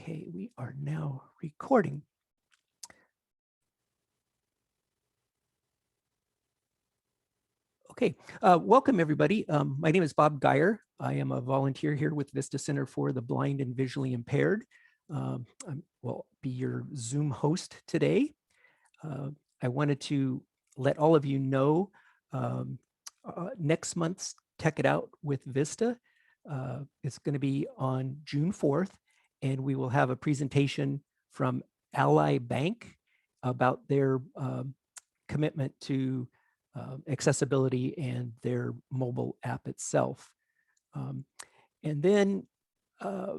Okay, we are now recording. Okay, welcome everybody. My name is Bob Geyer. I am a volunteer here with Vista Center for the Blind and Visually Impaired. I will be your Zoom host today. I wanted to let all of you know next month's Tech It Out with Vista. It's going to be on June 4th, and we will have a presentation from Ally Bank about their commitment to accessibility and their mobile app itself. And then I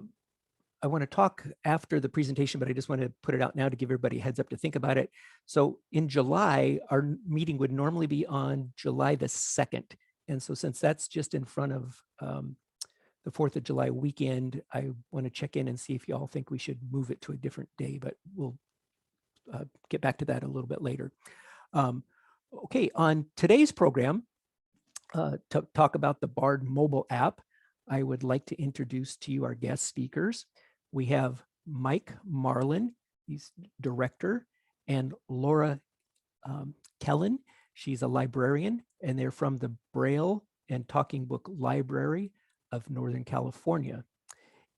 want to talk after the presentation, but I just want to put it out now to give everybody a heads up to think about it. So in July, our meeting would normally be on July the 2nd. And so since that's just in front of the 4th of July weekend, I want to check in and see if you all think we should move it to a different day, but we'll get back to that a little bit later. Okay, on today's program, to talk about the BARD mobile app, I would like to introduce to you our guest speakers. We have Mike Marlin, he's director, and Laura Kellen, she's a librarian, and they're from the Braille and Talking Book Library of Northern California.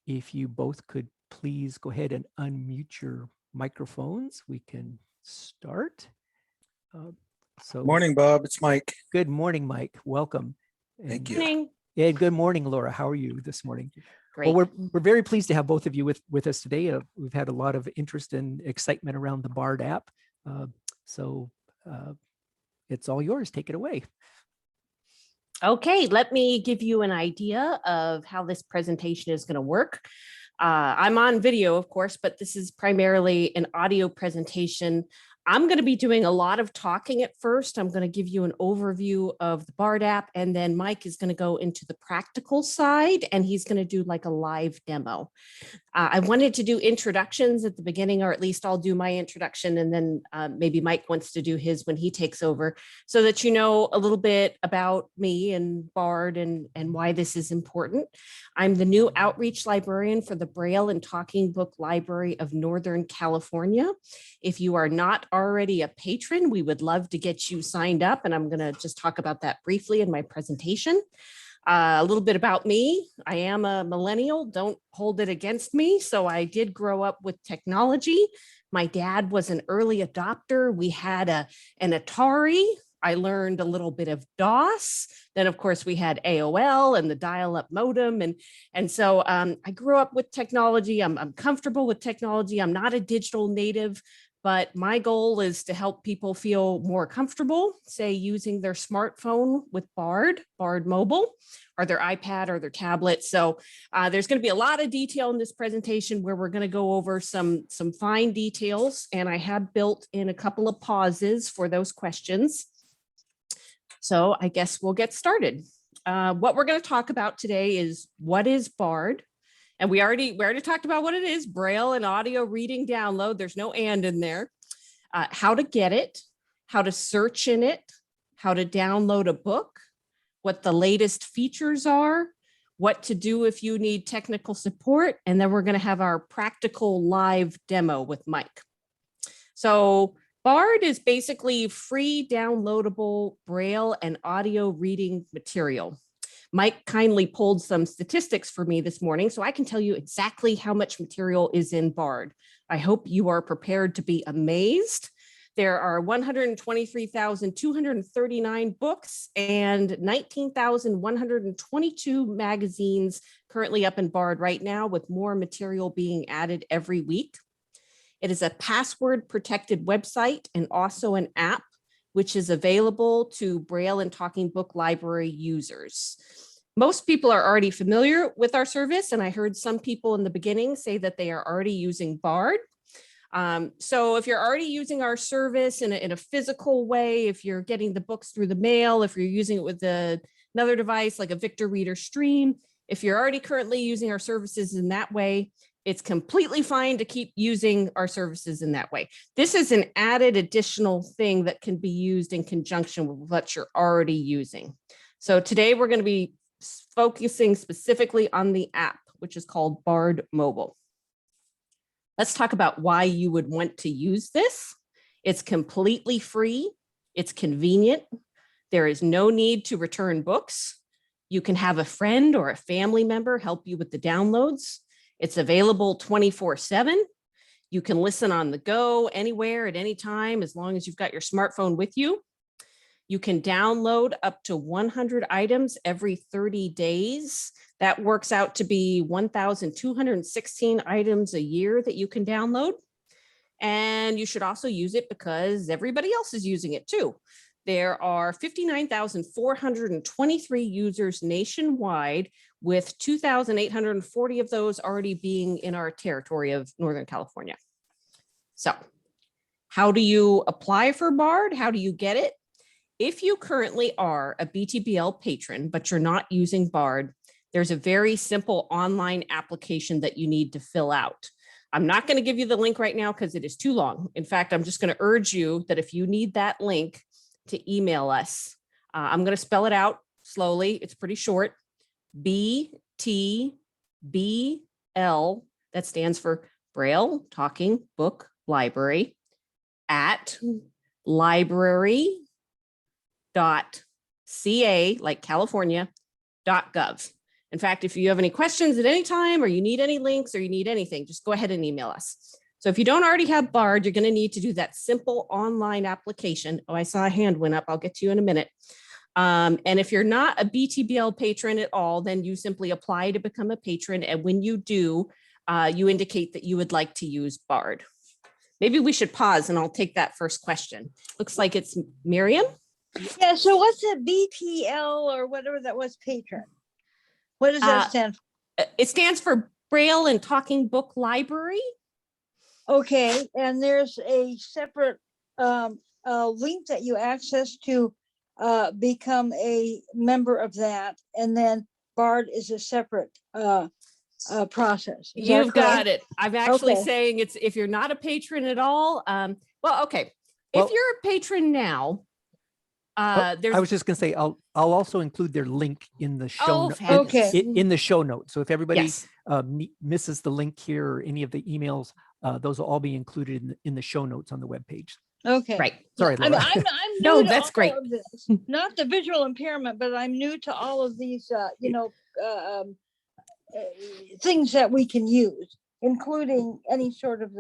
If you both could please go ahead and unmute your microphones, we can start. Morning, Bob. It's Mike. Good morning, Mike. Welcome. Thank you. Morning. Yeah, good morning, Laura. How are you this morning? Great. Well, we're very pleased to have both of you with us today. We've had a lot of interest and excitement around the BARD app. So it's all yours. Take it away. Okay, let me give you an idea of how this presentation is going to work. I'm on video, of course, but this is primarily an audio presentation. I'm going to be doing a lot of talking at first. I'm going to give you an overview of the BARD app, and then Mike is going to go into the practical side, and he's going to do like a live demo. I wanted to do introductions at the beginning, or at least I'll do my introduction, and then maybe Mike wants to do his when he takes over, so that you know a little bit about me and BARD and why this is important. I'm the new outreach librarian for the Braille and Talking Book Library of Northern California. If you are not already a patron, we would love to get you signed up, and I'm going to just talk about that briefly in my presentation. A little bit about me. I am a millennial. Don't hold it against me. So I did grow up with technology. My dad was an early adopter. We had an Atari. I learned a little bit of DOS. Then, of course, we had AOL and the dial-up modem. And so I grew up with technology. I'm comfortable with technology. I'm not a digital native, but my goal is to help people feel more comfortable, say, using their smartphone with BARD Mobile, or their iPad or their tablet. So there's going to be a lot of detail in this presentation where we're going to go over some fine details. And I have built in a couple of pauses for those questions. So I guess we'll get started. What we're going to talk about today is what is BARD? And we already talked about what it is: Braille and audio reading download. There's no and in there. How to get it, how to search in it, how to download a book, what the latest features are, what to do if you need technical support, and then we're going to have our practical live demo with Mike. So BARD is basically free downloadable Braille and audio reading material. Mike kindly pulled some statistics for me this morning, so I can tell you exactly how much material is in BARD. I hope you are prepared to be amazed. There are 123,239 books and 19,122 magazines currently up in BARD right now, with more material being added every week. It is a password protected website and also an app, which is available to Braille and Talking Book Library users. Most people are already familiar with our service, and I heard some people in the beginning say that they are already using BARD. So if you're already using our service in a physical way, if you're getting the books through the mail, if you're using it with another device like a Victor Reader Stream, if you're already currently using our services in that way, it's completely fine to keep using our services in that way. This is an added additional thing that can be used in conjunction with what you're already using. So today we're going to be focusing specifically on the app, which is called BARD Mobile. Let's talk about why you would want to use this. It's completely free. It's convenient. There is no need to return books. You can have a friend or a family member help you with the downloads. It's available 24/7. You can listen on the go anywhere at any time, as long as you've got your smartphone with you. You can download up to 100 items every 30 days. That works out to be 1,216 items a year that you can download. And you should also use it because everybody else is using it too. There are 59,423 users nationwide, with 2,840 of those already being in our territory of Northern California. So how do you apply for BARD? How do you get it? If you currently are a BTBL patron, but you're not using BARD, there's a very simple online application that you need to fill out. I'm not going to give you the link right now because it is too long. In fact, I'm just going to urge you that if you need that link, to email us. I'm going to spell it out slowly. It's pretty short. BTBL, that stands for Braille Talking Book Library, at library.ca, like California, .gov. In fact, if you have any questions at any time, or you need any links, or you need anything, just go ahead and email us. So if you don't already have BARD, you're going to need to do that simple online application. Oh, I saw a hand went up. I'll get to you in a minute. And if you're not a BTBL patron at all, then you simply apply to become a patron. And when you do, you indicate that you would like to use BARD. Maybe we should pause and I'll take that first question. Looks like it's Miriam. Yeah, so what's a BTL or whatever that was, patron? What does that stand for? It stands for Braille and Talking Book Library. Okay, and there's a separate link that you access to become a member of that, and then BARD is a separate process. You've got it. I'm actually saying it's if you're not a patron at all. Well, okay. If you're a patron now, I was just going to say I'll also include their link in the show in the show notes. So if everybody misses the link here or any of the emails, those will all be included in the show notes on the webpage. Okay. Right. Sorry, Laura. I'm no, that's great. Not the visual impairment, but I'm new to all of these, things that we can use, including any sort of,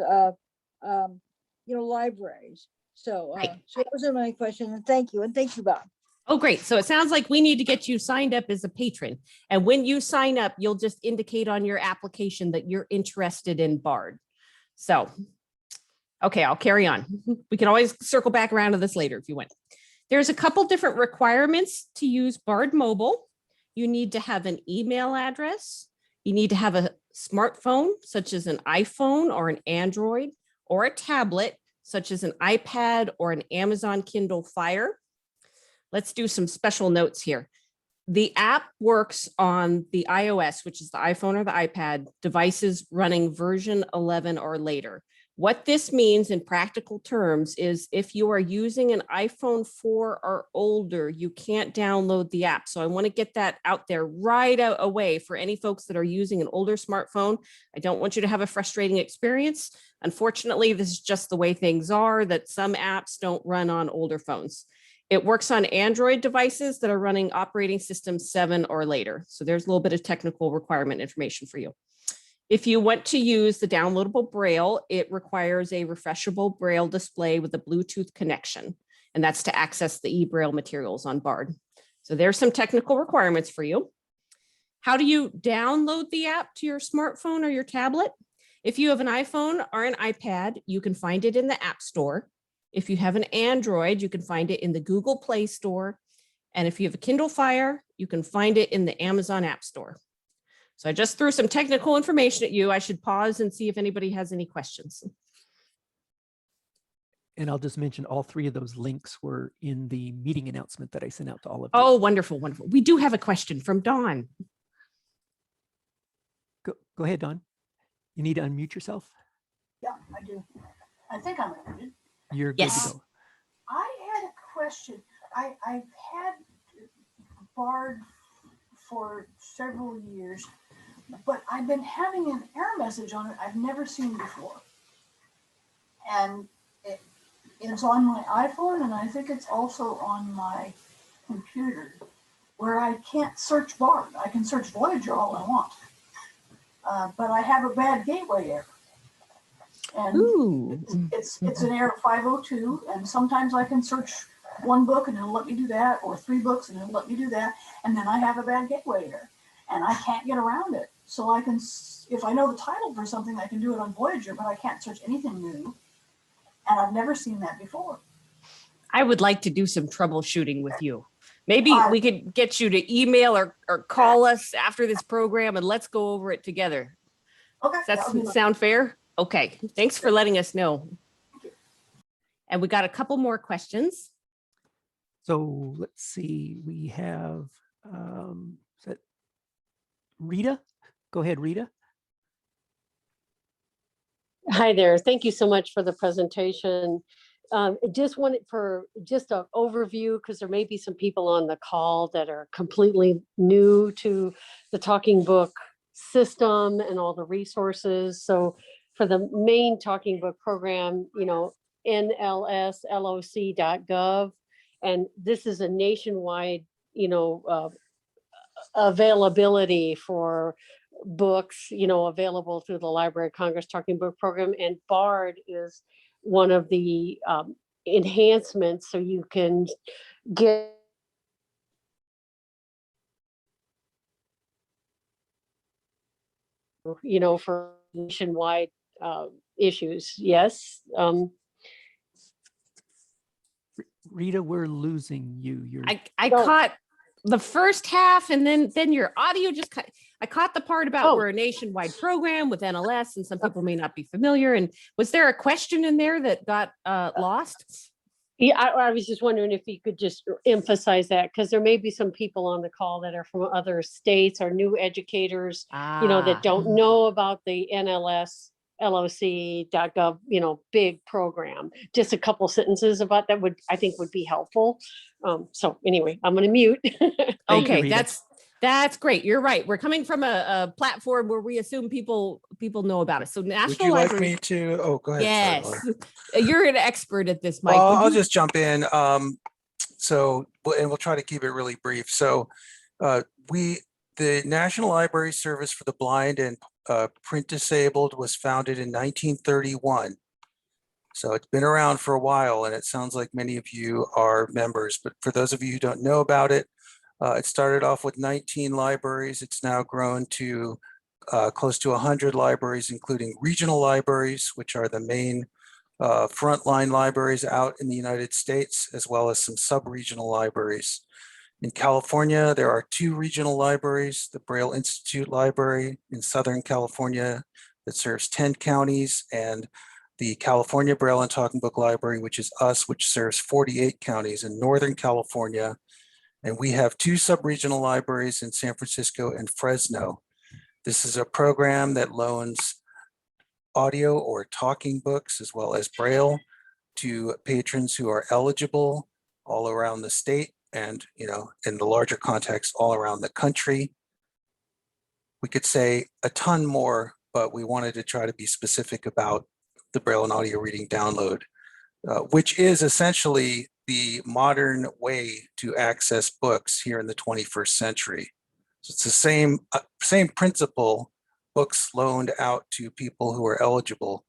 libraries. So, so those are my questions. And thank you, Bob. Oh, great. So it sounds like we need to get you signed up as a patron. And when you sign up, you'll just indicate on your application that you're interested in BARD. So, okay, I'll carry on. We can always circle back around to this later if you want. There's a couple different requirements to use BARD Mobile. You need to have an email address. You need to have a smartphone, such as an iPhone or an Android, or a tablet, such as an iPad or an Amazon Kindle Fire. Let's do some special notes here. The app works on the iOS, which is the iPhone or the iPad, devices running version 11 or later. What this means in practical terms is if you are using an iPhone 4 or older, you can't download the app. So I want to get that out there right away for any folks that are using an older smartphone. I don't want you to have a frustrating experience. Unfortunately, this is just the way things are, that some apps don't run on older phones. It works on Android devices that are running operating system 7 or later. So there's a little bit of technical requirement information for you. If you want to use the downloadable Braille, it requires a refreshable Braille display with a Bluetooth connection, and that's to access the e-Braille materials on BARD. So there's some technical requirements for you. How do you download the app to your smartphone or your tablet? If you have an iPhone or an iPad, you can find it in the App Store. If you have an Android, you can find it in the Google Play Store. And if you have a Kindle Fire, you can find it in the Amazon App Store. So I just threw some technical information at you. I should pause and see if anybody has any questions. And I'll just mention all three of those links were in the meeting announcement that I sent out to all of you. Oh, wonderful, wonderful. We do have a question from Dawn. Go ahead, Dawn. You need to unmute yourself. Yeah, I do. I think I'm unmuted. You're good to go. I had a question. I've had BARD for several years, but I've been having an error message on it I've never seen before. And it's on my iPhone, and I think it's also on my computer, where I can't search BARD. I can search Voyager all I want. But I have a bad gateway error. And Ooh. it's an error 502, and sometimes I can search one book and it'll let me do that, or 3 books and it'll let me do that, and then I have a bad gateway error, and I can't get around it. So I can, if I know the title for something, I can do it on Voyager, but I can't search anything new, and I've never seen that before. I would like to do some troubleshooting with you. Maybe Uh, we could get you to email or call us after this program and let's go over it together. Okay, Does that'll be that sound fair? Okay, thanks for letting us know. And we got a couple more questions. So let's see, we have, is that Rita? Go ahead, Rita. Hi there. Thank you so much for the presentation. Just wanted for just an overview, because there may be some people on the call that are completely new to the Talking Book system and all the resources. So for the main Talking Book program, nlsloc.gov, and this is a nationwide, availability for books, available through the Library of Congress Talking Book Program, and BARD is one of the enhancements, so you can get for nationwide issues. Yes. Rita, we're losing you. You're I Oh. caught the first half, and then your audio just cut. I caught the part about Oh. we're a nationwide program with NLS, and some people may not be familiar. And was there a question in there that got lost? Yeah, I was just wondering if you could just emphasize that, because there may be some people on the call that are from other states or new educators, that don't know about the NLS loc.gov, big program. Just a couple sentences about that I think would be helpful. So anyway, I'm going to mute. Thank you, Okay, Rita. that's great. You're right. We're coming from a platform where we assume people know about it. So Would National you like Library. me to? Oh, go ahead. Sorry, Laura. Yes, you're an expert at this, Mike. Well, Would I'll you- just jump in. And we'll try to keep it really brief. So the National Library Service for the Blind and Print Disabled was founded in 1931. So it's been around for a while, and it sounds like many of you are members. But for those of you who don't know about it, it started off with 19 libraries. It's now grown to close to 100 libraries, including regional libraries, which are the main frontline libraries out in the United States, as well as some sub-regional libraries. In California, there are 2 regional libraries, the Braille Institute Library in Southern California that serves 10 counties, and the California Braille and Talking Book Library, which is us, which serves 48 counties in Northern California. And we have 2 sub-regional libraries in San Francisco and Fresno. This is a program that loans audio or talking books as well as Braille to patrons who are eligible all around the state and, in the larger context, all around the country. We could say a ton more, but we wanted to try to be specific about the Braille and audio reading download, which is essentially the modern way to access books here in the 21st century. So it's the same principle, books loaned out to people who are eligible,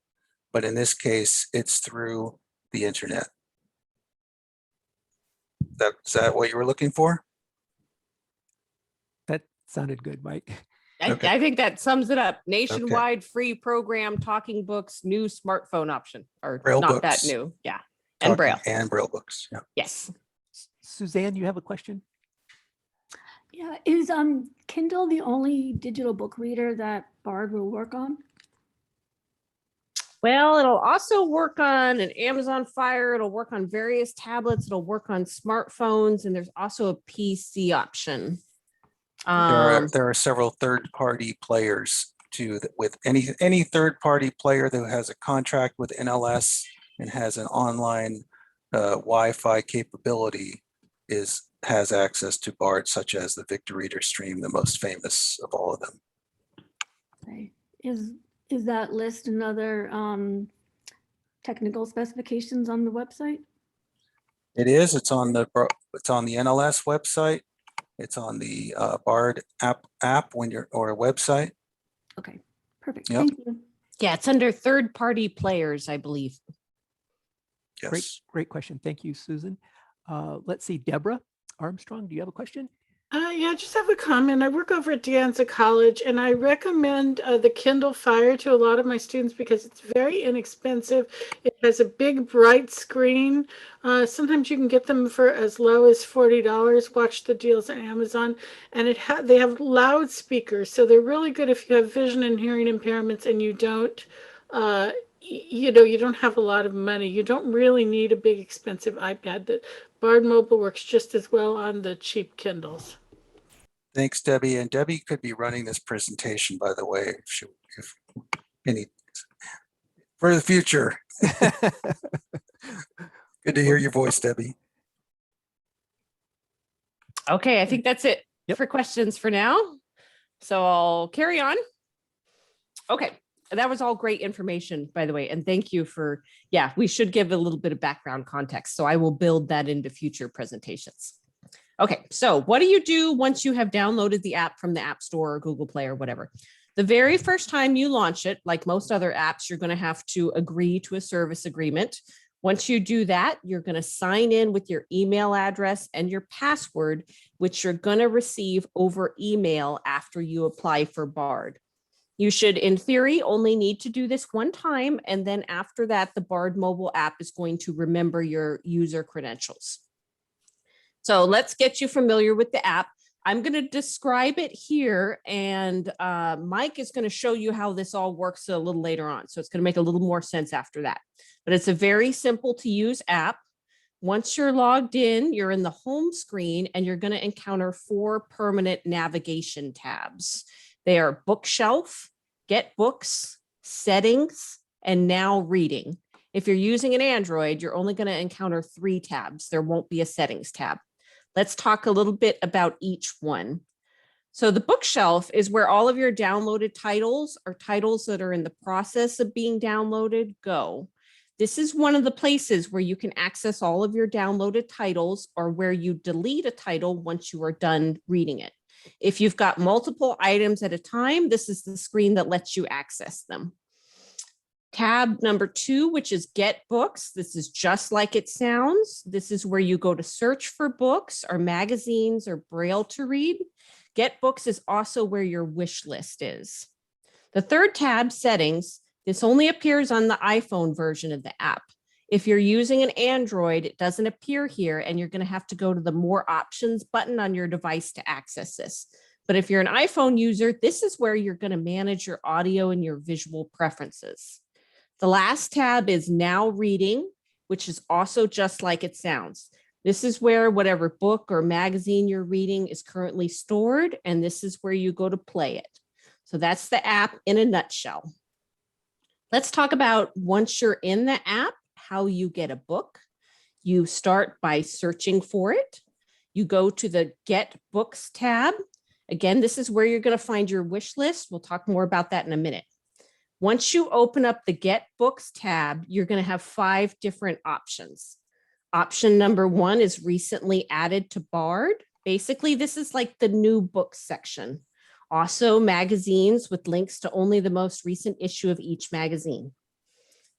but in this case, it's through the internet. Is that what you were looking for? That sounded good, Mike. Okay. I think that sums it up. Nationwide free program, talking books, new smartphone option, or Braille not books. that new. Yeah. Talking And Braille. and Braille books. Yeah. Yes. Suzanne, you have a question? Yeah, is Kindle the only digital book reader that BARD will work on? Well, it'll also work on an Amazon Fire. It'll work on various tablets. It'll work on smartphones, and there's also a PC option. There are several third-party players too, with any third-party player that has a contract with NLS and has an online Wi-Fi capability has access to BARD, such as the Victor Reader Stream, the most famous of all of them. Okay. Is that list and other technical specifications on the website? It is, it's on the NLS website. It's on the BARD app when you're, or a website. Okay, perfect. Yep. Thank you. Yeah, it's under third-party players, I believe. Great, Yes. great question. Thank you, Susan. Let's see, Deborah Armstrong, do you have a question? Yeah, I just have a comment. I work over at De Anza College, and I recommend the Kindle Fire to a lot of my students because it's very inexpensive. It has a big, bright screen. Sometimes you can get them for as low as $40. Watch the deals on Amazon, and they have loudspeakers, so they're really good if you have vision and hearing impairments and you don't. You don't have a lot of money. You don't really need a big, expensive iPad. The BARD Mobile works just as well on the cheap Kindles. Thanks, Debbie. And Debbie could be running this presentation, by the way, if any, for the future. Good to hear your voice, Debbie. Okay, I think that's it Yep. for questions for now. So I'll carry on. Okay, that was all great information, by the way. And thank you for, yeah, we should give a little bit of background context. So I will build that into future presentations. Okay, so what do you do once you have downloaded the app from the App Store or Google Play or whatever? The very first time you launch it, like most other apps, you're going to have to agree to a service agreement. Once you do that, you're going to sign in with your email address and your password, which you're going to receive over email after you apply for BARD. You should, in theory, only need to do this one time. And then after that, the BARD mobile app is going to remember your user credentials. So let's get you familiar with the app. I'm going to describe it here, and Mike is going to show you how this all works a little later on. So it's going to make a little more sense after that. But it's a very simple to use app. Once you're logged in, you're in the home screen, and you're going to encounter 4 permanent navigation tabs. They are Bookshelf, Get Books, Settings, and Now Reading. If you're using an Android, you're only going to encounter 3 tabs. There won't be a Settings tab. Let's talk a little bit about each one. So the Bookshelf is where all of your downloaded titles or titles that are in the process of being downloaded go. This is one of the places where you can access all of your downloaded titles, or where you delete a title once you are done reading it. If you've got multiple items at a time, this is the screen that lets you access them. Tab number 2, which is Get Books. This is just like it sounds. This is where you go to search for books or magazines or Braille to read. Get Books is also where your wish list is. The third tab, Settings, this only appears on the iPhone version of the app. If you're using an Android, it doesn't appear here, and you're going to have to go to the More Options button on your device to access this. But if you're an iPhone user, this is where you're going to manage your audio and your visual preferences. The last tab is Now Reading, which is also just like it sounds. This is where whatever book or magazine you're reading is currently stored, and this is where you go to play it. So that's the app in a nutshell. Let's talk about, once you're in the app, how you get a book. You start by searching for it. You go to the Get Books tab. Again, this is where you're going to find your wish list. We'll talk more about that in a minute. Once you open up the Get Books tab, you're going to have 5 different options. Option number 1 is recently added to BARD. Basically, this is like the new books section. Also, magazines with links to only the most recent issue of each magazine.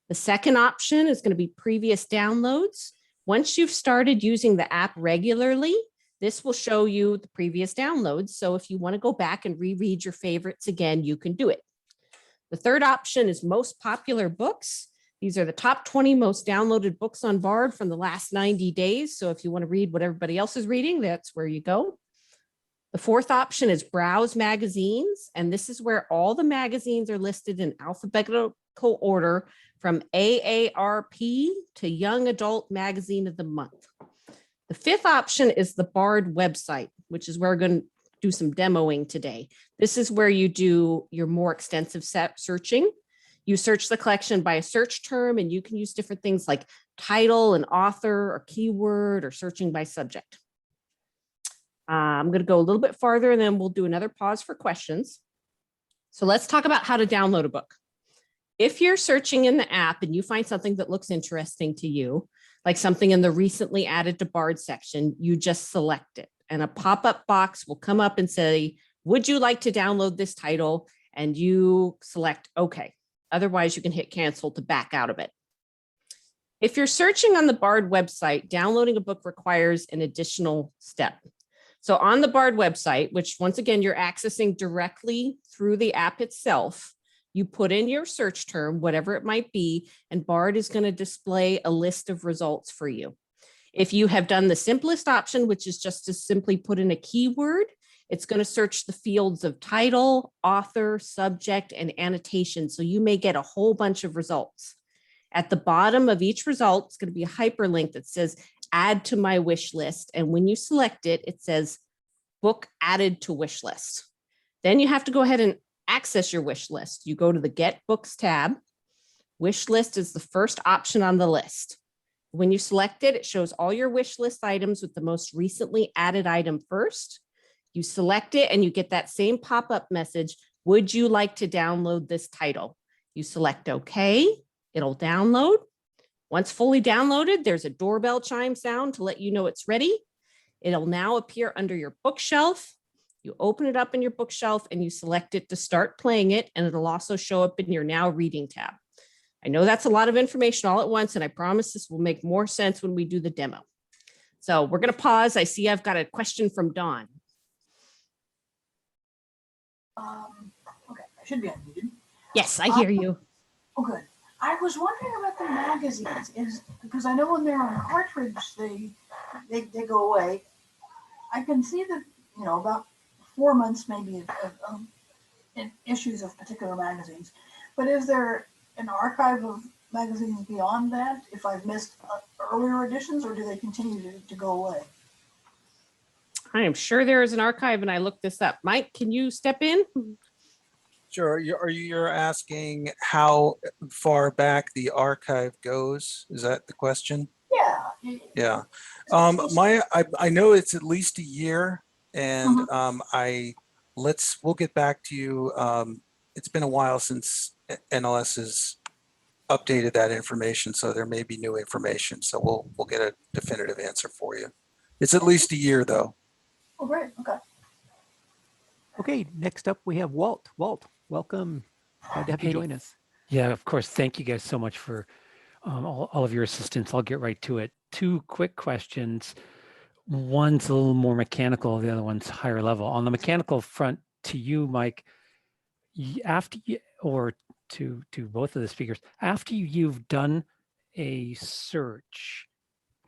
The second option is going to be previous downloads. Once you've started using the app regularly, this will show you the previous downloads. So if you want to go back and reread your favorites again, you can do it. The third option is most popular books. These are the top 20 most downloaded books on BARD from the last 90 days. So if you want to read what everybody else is reading, that's where you go. The fourth option is browse magazines. And this is where all the magazines are listed in alphabetical order from AARP to Young Adult Magazine of the Month. The fifth option is the BARD website, which is where we're going to do some demoing today. This is where you do your more extensive searching. You search the collection by a search term, and you can use different things like title and author or keyword or searching by subject. I'm going to go a little bit farther, and then we'll do another pause for questions. So let's talk about how to download a book. If you're searching in the app and you find something that looks interesting to you, like something in the recently added to BARD section, you just select it and a pop-up box will come up and say, would you like to download this title? And you select okay. Otherwise, you can hit cancel to back out of it. If you're searching on the BARD website, downloading a book requires an additional step. So on the BARD website, which once again, you're accessing directly through the app itself, you put in your search term, whatever it might be, and BARD is going to display a list of results for you. If you have done the simplest option, which is just to simply put in a keyword, it's going to search the fields of title, author, subject, and annotation. So you may get a whole bunch of results. At the bottom of each result, it's going to be a hyperlink that says add to my wish list. And when you select it, it says book added to wish list. Then you have to go ahead and access your wish list. You go to the Get Books tab. Wish list is the first option on the list. When you select it, it shows all your wish list items with the most recently added item first. You select it and you get that same pop-up message. Would you like to download this title? You select okay, it'll download. Once fully downloaded, there's a doorbell chime sound to let you know it's ready. It'll now appear under your bookshelf. You open it up in your bookshelf and you select it to start playing it, and it'll also show up in your now reading tab. I know that's a lot of information all at once, and I promise this will make more sense when we do the demo. So we're going to pause. I see I've got a question from Dawn. Okay, I should be unmuted. Yes, I hear you. Oh, good. I was wondering about the magazines, because I know when they're on cartridge, they go away. I can see that, about 4 months maybe of issues of particular magazines. But is there an archive of magazines beyond that if I've missed earlier editions, or do they continue to go away? I am sure there is an archive, and I looked this up. Mike, can you step in? Sure. You're asking how far back the archive goes? Is that the question? Yeah. Yeah. I know it's at least a year, and we'll get back to you. It's been a while since NLS has updated that information, so there may be new information. So we'll get a definitive answer for you. It's at least a year though. Oh, great. Okay. Okay, next up we have Walt. Walt, welcome. Glad to have you Hey. join us. Yeah, of course. Thank you guys so much for all of your assistance. I'll get right to it. 2 quick questions. One's a little more mechanical, the other one's higher level. On the mechanical front, to you, Mike, after you, or to both of the speakers, after you've done a search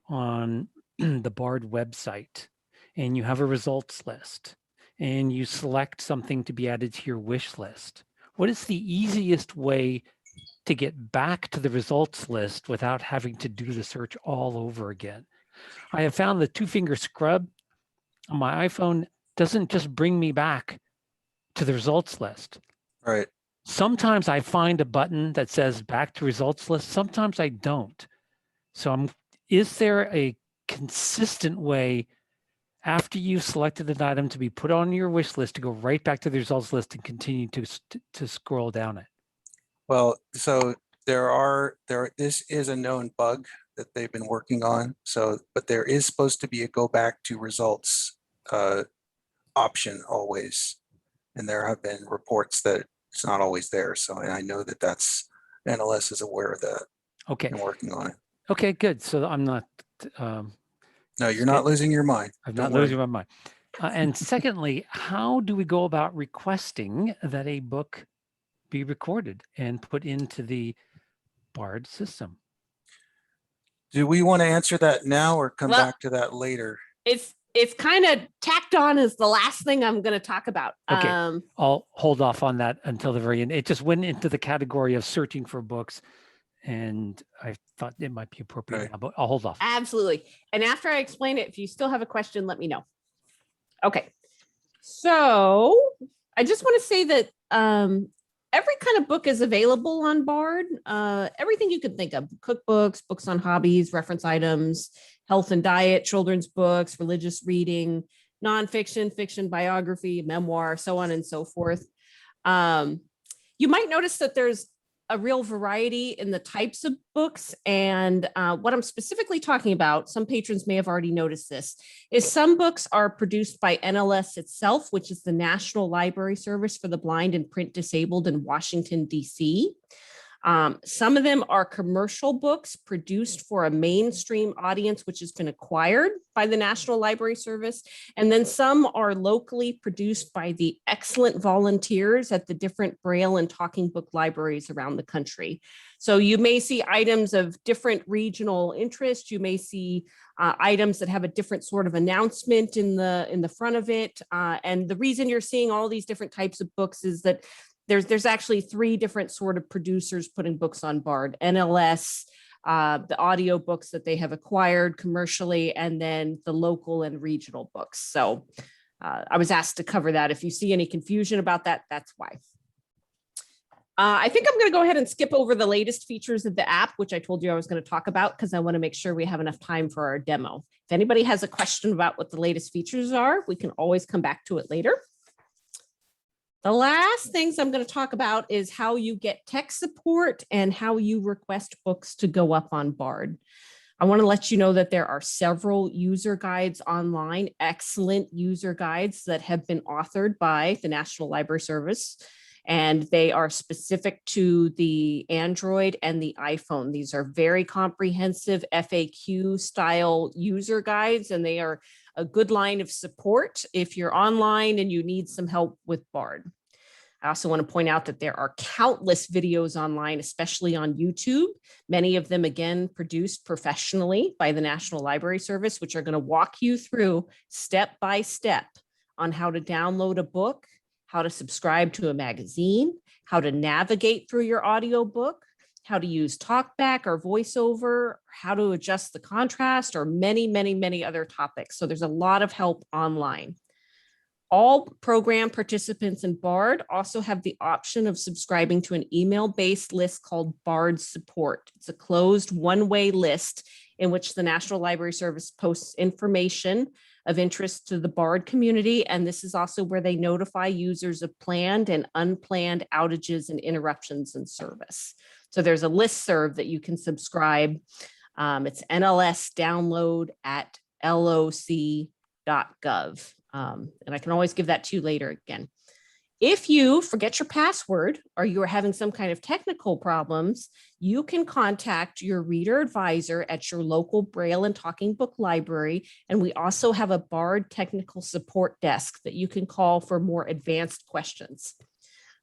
on the BARD website and you have a results list and you select something to be added to your wish list, what is the easiest way to get back to the results list without having to do the search all over again? I have found the 2-finger scrub on my iPhone doesn't just bring me back to the results list. Right. Sometimes I find a button that says back to results list. Sometimes I don't. So is there a consistent way after you've selected an item to be put on your wish list to go right back to the results list and continue to scroll down it? Well, so this is a known bug that they've been working on. So, but there is supposed to be a go back to results option always. And there have been reports that it's not always there. So, and I know that NLS is aware of that. Okay. And working on it. Okay, good. So I'm not. No, you're not losing your mind. I'm not losing my mind. And secondly, how do we go about requesting that a book be recorded and put into the BARD system? Do we want to answer that now or come Well, back to that later? It's kind of tacked on as the last thing I'm going to talk about. Okay, I'll hold off on that until the very end. It just went into the category of searching for books, and I thought it might be appropriate Right. now, but I'll hold off. Absolutely. And after I explain it, if you still have a question, let me know. Okay. So I just want to say that every kind of book is available on BARD. Everything you could think of: cookbooks, books on hobbies, reference items, health and diet, children's books, religious reading, nonfiction, fiction, biography, memoir, so on and so forth. You might notice that there's a real variety in the types of books. And what I'm specifically talking about, some patrons may have already noticed this, is some books are produced by NLS itself, which is the National Library Service for the Blind and Print Disabled in Washington, D.C. Some of them are commercial books produced for a mainstream audience, which has been acquired by the National Library Service. And then some are locally produced by the excellent volunteers at the different Braille and talking book libraries around the country. So you may see items of different regional interest. You may see items that have a different sort of announcement in the front of it. And the reason you're seeing all these different types of books is that there's actually 3 different sort of producers putting books on BARD: NLS, the audio books that they have acquired commercially, and then the local and regional books. So I was asked to cover that. If you see any confusion about that, that's why. I think I'm going to go ahead and skip over the latest features of the app, which I told you I was going to talk about because I want to make sure we have enough time for our demo. If anybody has a question about what the latest features are, we can always come back to it later. The last things I'm going to talk about is how you get tech support and how you request books to go up on BARD. I want to let you know that there are several user guides online, excellent user guides that have been authored by the National Library Service, and they are specific to the Android and the iPhone. These are very comprehensive FAQ style user guides, and they are a good line of support if you're online and you need some help with BARD. I also want to point out that there are countless videos online, especially on YouTube, many of them, again, produced professionally by the National Library Service, which are going to walk you through step by step on how to download a book, how to subscribe to a magazine, how to navigate through your audiobook, how to use talkback or voiceover, how to adjust the contrast, or many, many, many other topics. So there's a lot of help online. All program participants in BARD also have the option of subscribing to an email-based list called BARD Support. It's a closed one-way list in which the National Library Service posts information of interest to the BARD community. And this is also where they notify users of planned and unplanned outages and interruptions in service. So there's a listserv that you can subscribe. It's NLS download at loc.gov. And I can always give that to you later again. If you forget your password or you are having some kind of technical problems, you can contact your reader advisor at your local Braille and Talking Book library. And we also have a BARD technical support desk that you can call for more advanced questions.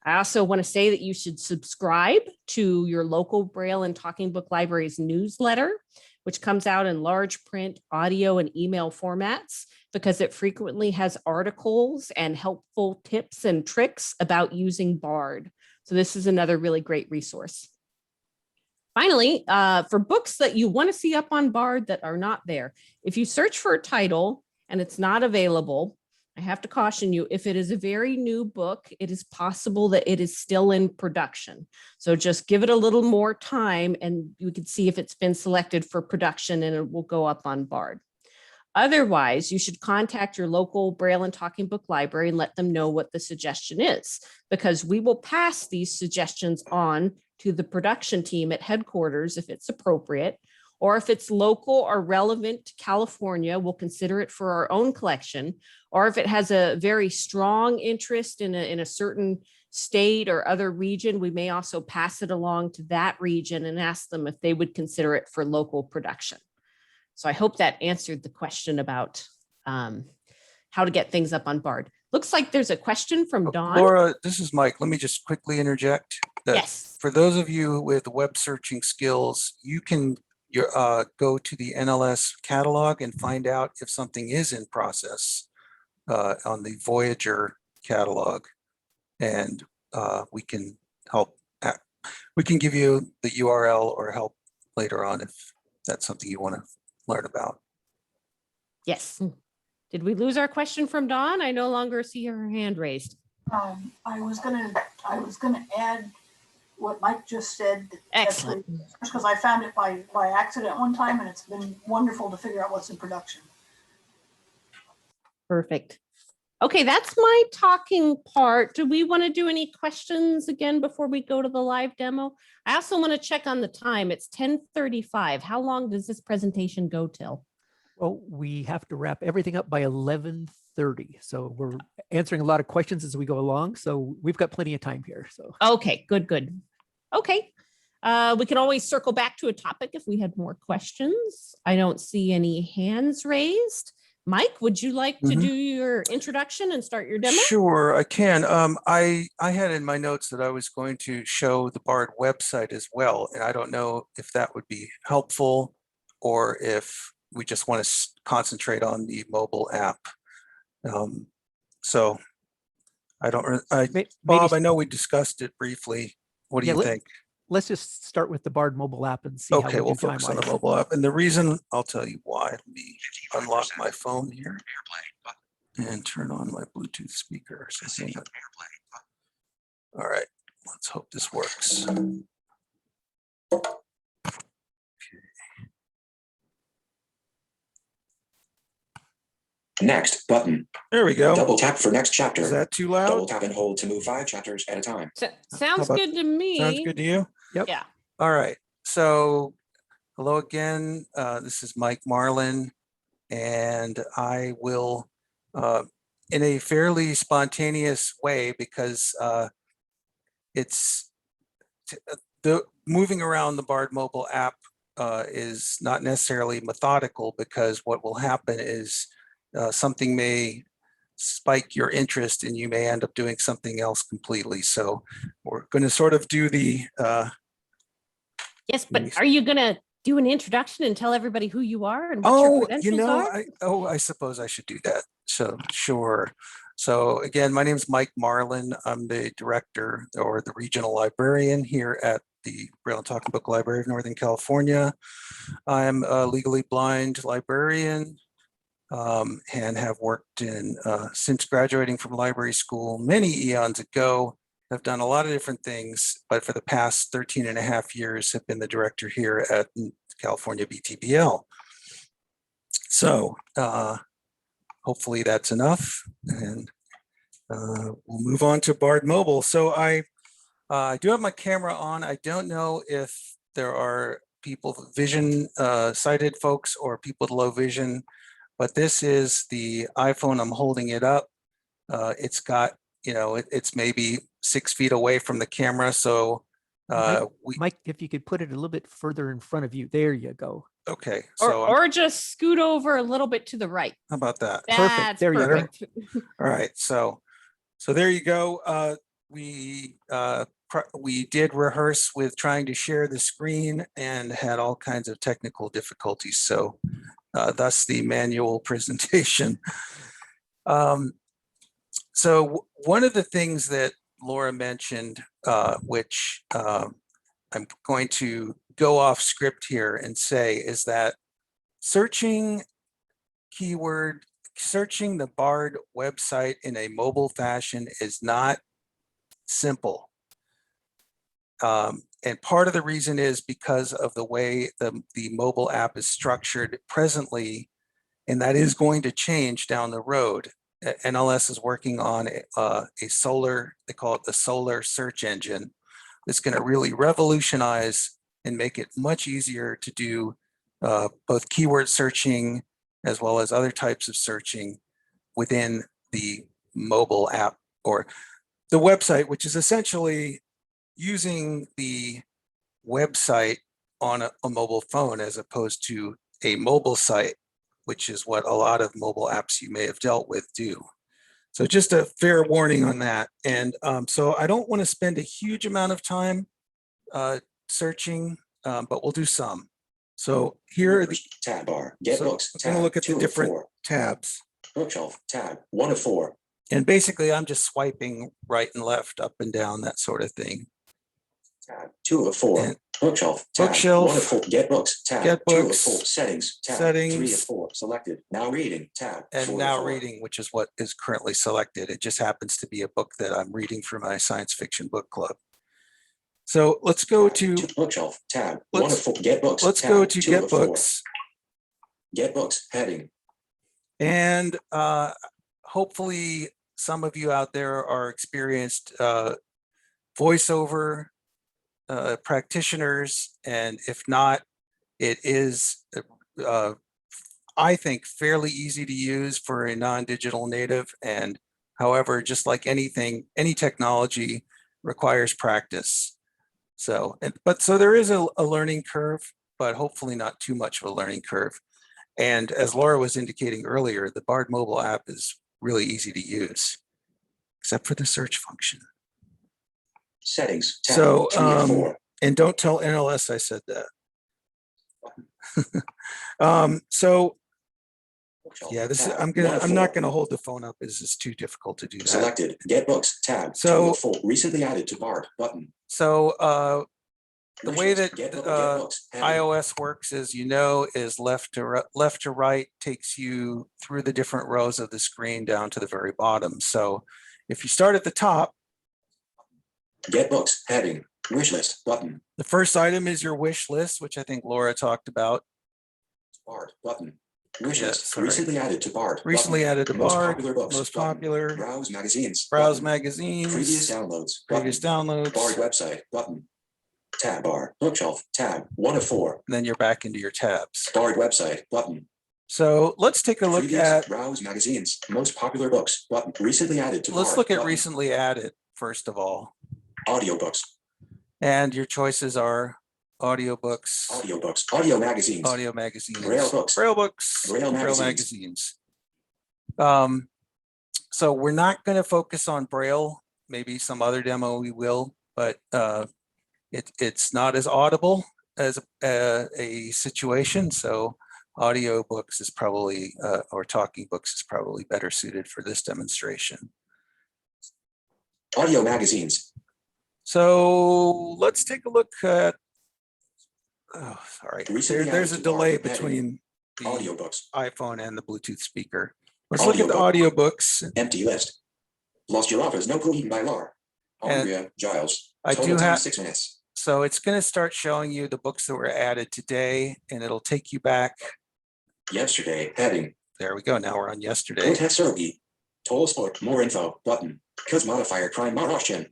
I also want to say that you should subscribe to your local Braille and Talking Book library's newsletter, which comes out in large print, audio, and email formats, because it frequently has articles and helpful tips and tricks about using BARD. So this is another really great resource. Finally, for books that you want to see up on BARD that are not there, if you search for a title and it's not available, I have to caution you, if it is a very new book, it is possible that it is still in production. So just give it a little more time and you can see if it's been selected for production and it will go up on BARD. Otherwise, you should contact your local Braille and Talking Book library and let them know what the suggestion is, because we will pass these suggestions on to the production team at headquarters if it's appropriate, or if it's local or relevant to California, we'll consider it for our own collection, or if it has a very strong interest in a certain state or other region, we may also pass it along to that region and ask them if they would consider it for local production. So I hope that answered the question about how to get things up on BARD. Looks like there's a question from Dawn. Laura, this is Mike. Let me just quickly interject that Yes. for those of you with web searching skills, you can go to the NLS catalog and find out if something is in process on the Voyager catalog. And we can help. We can give you the URL or help later on if that's something you want to learn about. Yes. Did we lose our question from Dawn? I no longer see her hand raised. I was gonna add what Mike just said. Excellent. Because I found it by accident one time, and it's been wonderful to figure out what's in production. Perfect. Okay, that's my talking part. Do we want to do any questions again before we go to the live demo? I also want to check on the time. It's 10:35. How long does this presentation go till? Well, we have to wrap everything up by 11:30. So we're answering a lot of questions as we go along. So we've got plenty of time here. So Okay, good. Okay. We can always circle back to a topic if we had more questions. I don't see any hands raised. Mike, would you like to Mhm. do your introduction and start your demo? Sure, I can. I had in my notes that I was going to show the BARD website as well, and I don't know if that would be helpful or if we just want to concentrate on the mobile app. So I don't, maybe, Bob, I know we discussed it briefly. What do Yeah, you think? let's just start with the BARD mobile app and see how Okay, we we'll do focus on the time-wise. mobile app. And the reason, I'll tell you why. Let me unlock my phone here and turn on my Bluetooth speaker. So hang on. All right, let's hope this works. Next button. There we go. Double tap for next chapter. Is that too Double loud? tap and hold to move 5 chapters at a time. Sounds about- good to me. Sounds good to you? Yep. Yeah. All right. So hello again. This is Mike Marlin, and I will, in a fairly spontaneous way, because it's the moving around the BARD mobile app is not necessarily methodical, because what will happen is something may spike your interest and you may end up doing something else completely. So we're going to sort of do the Yes, but are you going to do an introduction and tell everybody who you are and what your oh, credentials you know, are? I suppose I should do that. So sure. So again, my name is Mike Marlin. I'm the director or the regional librarian here at the Braille and Talking Book Library of Northern California. I'm a legally blind librarian and have worked in, since graduating from library school many eons ago. I've done a lot of different things, but for the past 13 and a half years have been the director here at California BTBL. So hopefully that's enough, and we'll move on to BARD Mobile. So I do have my camera on. I don't know if there are people, vision sighted folks or people with low vision, but this is the iPhone. I'm holding it up. It's got, you know, it's maybe 6 feet away from the camera. So Mike, if you could put it a little bit further in front of you, there you go. Okay, so Or just scoot over a little bit to the right. how about that? That's There you go. perfect. All right, so there you go. We did rehearse with trying to share the screen and had all kinds of technical difficulties. So thus the manual presentation. So one of the things that Laura mentioned, which I'm going to go off script here and say, is that searching the BARD website in a mobile fashion is not simple. And part of the reason is because of the way the mobile app is structured presently, and that is going to change down the road. NLS is working on a solar, they call it the solar search engine. It's going to really revolutionize and make it much easier to do both keyword searching as well as other types of searching within the mobile app or the website, which is essentially using the website on a mobile phone as opposed to a mobile site, which is what a lot of mobile apps you may have dealt with do. So just a fair warning on that. And so I don't want to spend a huge amount of time searching, but we'll do some. So here are the tab bar. Get books. I'm going to look at the different tabs. Bookshelf tab 1 of 4. And basically I'm just swiping right and left, up and down, that sort of thing. Tab 2 of 4. And bookshelf tab bookshelf, 1 of 4. Get books tab get 2 of books, 4. Settings tab 3 of 4. Selected. Now reading tab and 4 now of 4. reading, which is what is currently selected. It just happens to be a book that I'm reading for my science fiction book club. So let's go to bookshelf tab 1 of 4. Get books. Let's tab go to 2 get of 4. books. Get books heading. And hopefully some of you out there are experienced voiceover practitioners, and if not, it is, I think, fairly easy to use for a non-digital native. And however, just like anything, any technology requires practice. So, so there is a learning curve, but hopefully not too much of a learning curve. And as Laura was indicating earlier, the BARD mobile app is really easy to use, except for the search function. Settings. Tab, So, 3 of 4. and don't tell NLS I said that. So yeah, this is, Tab, I'm not gonna hold the phone up. It's too difficult to do that. Selected. Get books. Tab. So- 2 of 4. Recently added to BARD button. So the way Wishlist. that Get books. Heading. iOS works, as you know, is left to right takes you through the different rows of the screen down to the very bottom. So if you start at the top, Get books. Heading. Wish list button. the first item is your wish list, which I think Laura talked about. BARD button. Wish Yeah, list. sorry. Recently added to BARD. Recently button. added to Most BARD, popular books. most button. popular, Browse magazines. browse button. magazines, Previous downloads. previous button. downloads, BARD website button. Tab bar. Bookshelf. Tab. 1 of 4. and then you're back into your tabs. BARD website button. So let's take a look Previous at, browse magazines. Most popular books button. Recently added to let's BARD look at button. recently added, first of all. Audiobooks. And your choices are audiobooks, Audiobooks. Audio magazines. audio magazines, Braille books. braille books, Braille braille magazines. magazines. So we're not going to focus on braille. Maybe some other demo we will, but it's not as audible as a situation. So audiobooks is probably, or talking books is probably better suited for this demonstration. Audio magazines. So let's take a look at, oh, sorry, Recently there's a added to delay BARD heading. between the Audiobooks. iPhone and the Bluetooth speaker. Let's look at the Audiobook. audiobooks. Empty list. Lost Giraffes. No Pooh Eaten by Lar. And Andrea Giles. I Total do time have- 6 minutes. So it's going to start showing you the books that were added today, and it'll take you back. Yesterday. Heading. There we go. Now we're on yesterday. Cortez Serogi. Toll Sport. More info. Button. Cause modifier. Crime Maroshin.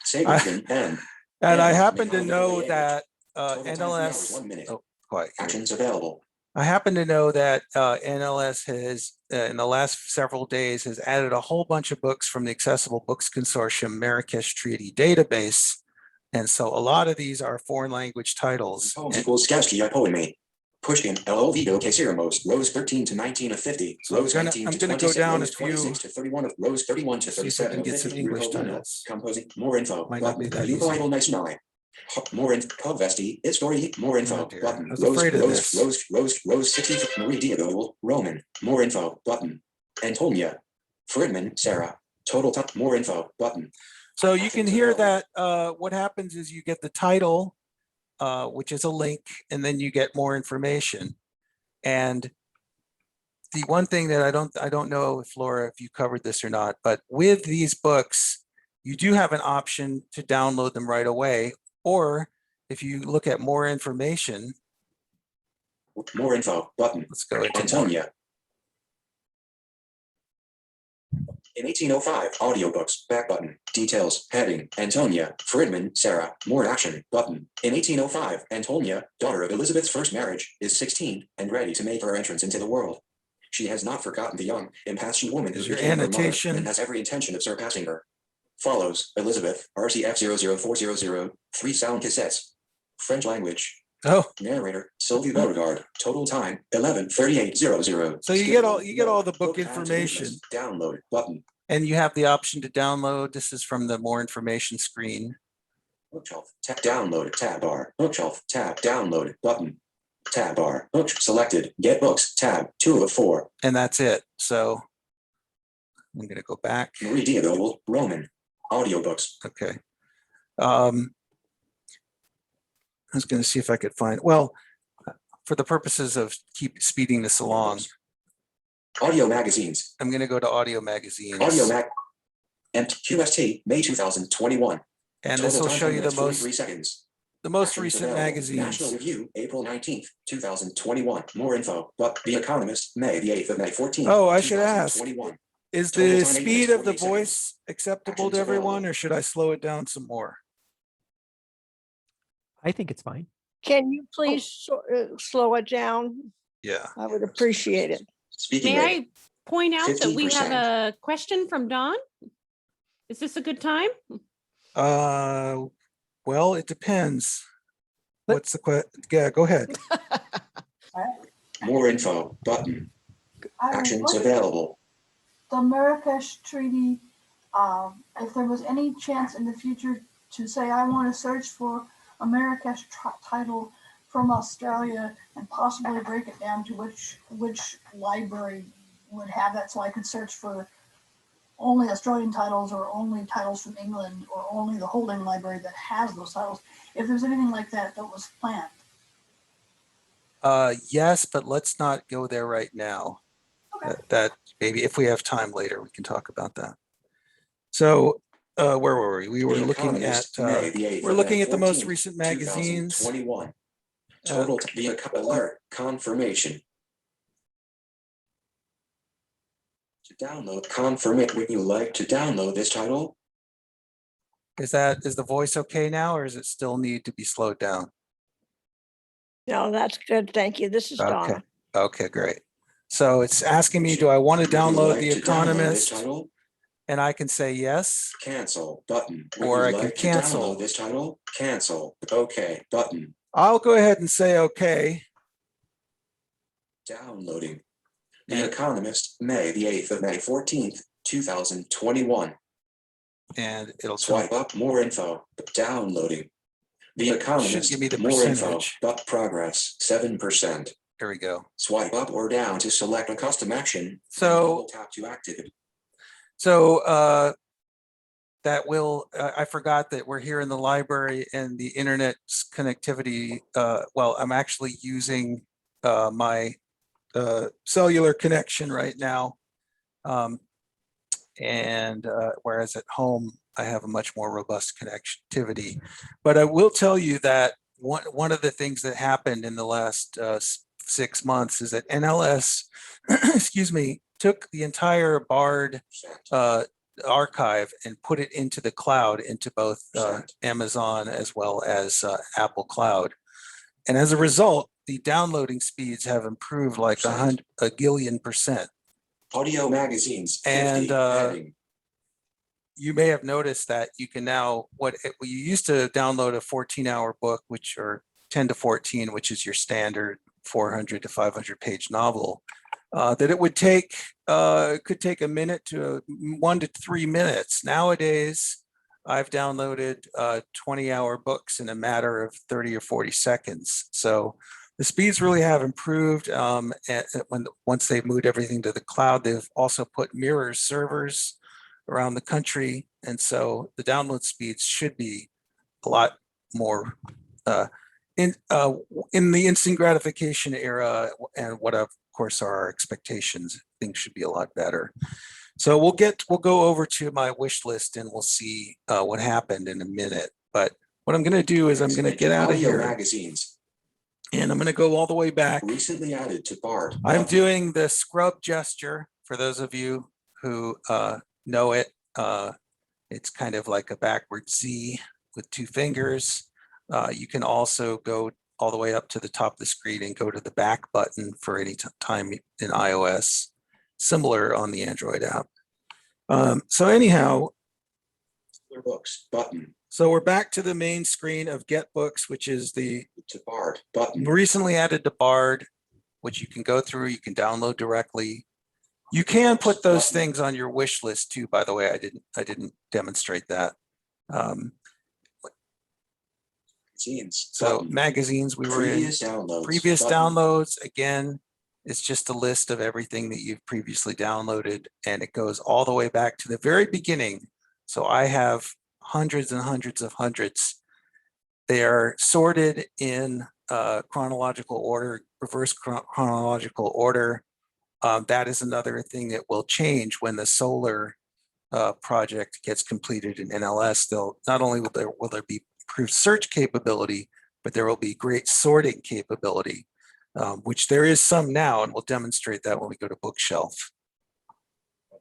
Save I- and And Yeah, I happen to make know it that Total time 3 hours, 1 minute. oh, quiet. here. Actions available. I happen to know that NLS has, in the last several days, has added a whole bunch of books from the Accessible Books Consortium Marrakesh Treaty database. And so a lot of these are foreign language titles. Poems And equals Skowski Poeme. Pushkin, LLVO K. Rose 13 to 19 of 50. So I'm Rose gonna- 19 I'm to gonna go 26, down a Rose 26 to 31 of Rose 31 to See if I 37 can of get some 50. English Rupo titles. Composing. More info. Might not be Button. that Lupo easy. Idol Nice Nine. More info. Vesti. It's story. More info. dear. Button. I was afraid of this. Rose 60. Marie Diego. Roman. More info. Button. Antonia. Friedman. Sarah. Total time. More info. Button. So you can hear that what happens is you get the title, which is a link, and then you get more information. And the one thing that I don't know if Laura, if you covered this or not, but with these books, you do have an option to download them right away. Or if you look at more information, More info. Button. let's go into Antonia. In 1805, audiobooks, back button, details, heading, Antonia, Friedman, Sarah, more action, button. In 1805, Antonia, daughter of Elizabeth's first marriage, is 16 and ready to make her entrance into the world. She has not forgotten the young, impassioned woman who Is your became her mother annotation? and has every intention of surpassing her. Follows, Elizabeth, RCF 00400, 3 sound cassettes. French language. Oh, Narrator, Sylvie Beauregard, total time, 11:38:00. So you Skip get all- mode, you get all the book add to information. list, Download button. and you have the option to download. This is from the more information screen. Bookshelf, tab, download, tab bar, bookshelf, tab, download, button, tab bar, book selected, get books, tab, 2 of 4. And that's it. So I'm going to go back. Marie Diego, Roman, audiobooks, Okay. I was going to see if I could find, well, for the purposes of keep speeding this along, audio magazines, I'm going to go to audio magazines. audio mag, and QST, May 2021. And this Total will time, show 10 you minutes, the 43 most seconds. recent Actions available. magazines. National Review, April 19th, 2021. More info. But The Economist, May the 8th of May 14th. Oh, I should ask. 2021. Is Total the time, 8 minutes, speed of the 48 seconds. voice acceptable to Actions everyone, available. or should I slow it down some more? I think it's fine. Can you please slow it down? Yeah. I would appreciate it. Speaking May rate, I point out that we have 15%. a question from Don? Is this a good time? Well, it depends. Let- What's the yeah, go ahead. more info button. I was Actions wondering, available. the Marrakesh Treaty, if there was any chance in the future to say, I want to search for a Marrakesh title from Australia and possibly break it down to which library would have that, so I could search for only Australian titles or only titles from England or only the holding library that has those titles. If there's anything like that that was planned. Yes, but let's not go there right now. Okay. That maybe if we have time later, we can talk about that. So where were we? We were The looking at, Economist, May the 8th we're of looking May at the most 14th, recent magazines. 2021. Total the alert confirmation. To download confirm. Would you like to download this title? Is the voice okay now, or does it still need to be slowed down? No, that's good. Thank you. This is Okay. Donna. Okay, great. So it's asking me, do I want to Would you download like The to download this Economist? title? And I can say yes, Cancel button. Would or you I can like to cancel. download this title? Cancel. Okay button. I'll go ahead and say okay. Downloading. The And- Economist, May the 8th of May 14th, 2021. And it'll tell Swipe up more info. Downloading. The Economist, give me the more info. percentage. But progress 7%. There we go. Swipe up or down to select a custom action. So- Double tap to activate. So that will, I forgot that we're here in the library and the internet's connectivity. Well, I'm actually using my cellular connection right now. And whereas at home, I have a much more robust connectivity. But I will tell you that one of the things that happened in the last 6 months is that NLS, excuse me, took the entire BARD archive and put it into the cloud, into both Amazon as well as Apple Cloud. And as a result, the downloading speeds have improved like a gillion %. Audio magazines. 50, And heading. you may have noticed that you can now, you used to download a 14-hour book, which are 10 to 14, which is your standard 400 to 500 page novel, that it would take, could take a minute to 1 to 3 minutes. Nowadays, I've downloaded 20-hour books in a matter of 30 or 40 seconds. So the speeds really have improved. And once they've moved everything to the cloud, they've also put mirror servers around the country. And so the download speeds should be a lot more in the instant gratification era, and what of course are our expectations, things should be a lot better. So we'll go over to my wish list and we'll see what happened in a minute. But what I'm going to do is I'm going to get out of Audio here magazines. and I'm going to go all the way back. Recently added to BARD. I'm doing the scrub gesture for those of you who know it. It's kind of like a backward Z with 2 fingers. You can also go all the way up to the top of the screen and go to the back button for any time in iOS, similar on the Android app. So anyhow, Books button. so we're back to the main screen of Get Books, which is the To BARD button. recently added to BARD, which you can go through, you can download directly. You can put those things on your wish list too, by the way. I didn't demonstrate that. Magazines. So button. magazines, we were in Previous downloads. previous button. downloads. Again, it's just a list of everything that you've previously downloaded, and it goes all the way back to the very beginning. So I have hundreds and hundreds of hundreds. They are sorted in chronological order, reverse chronological order. That is another thing that will change when the solar project gets completed in NLS. They'll not only will there be improved search capability, but there will be great sorting capability, which there is some now, and we'll demonstrate that when we go to Bookshelf.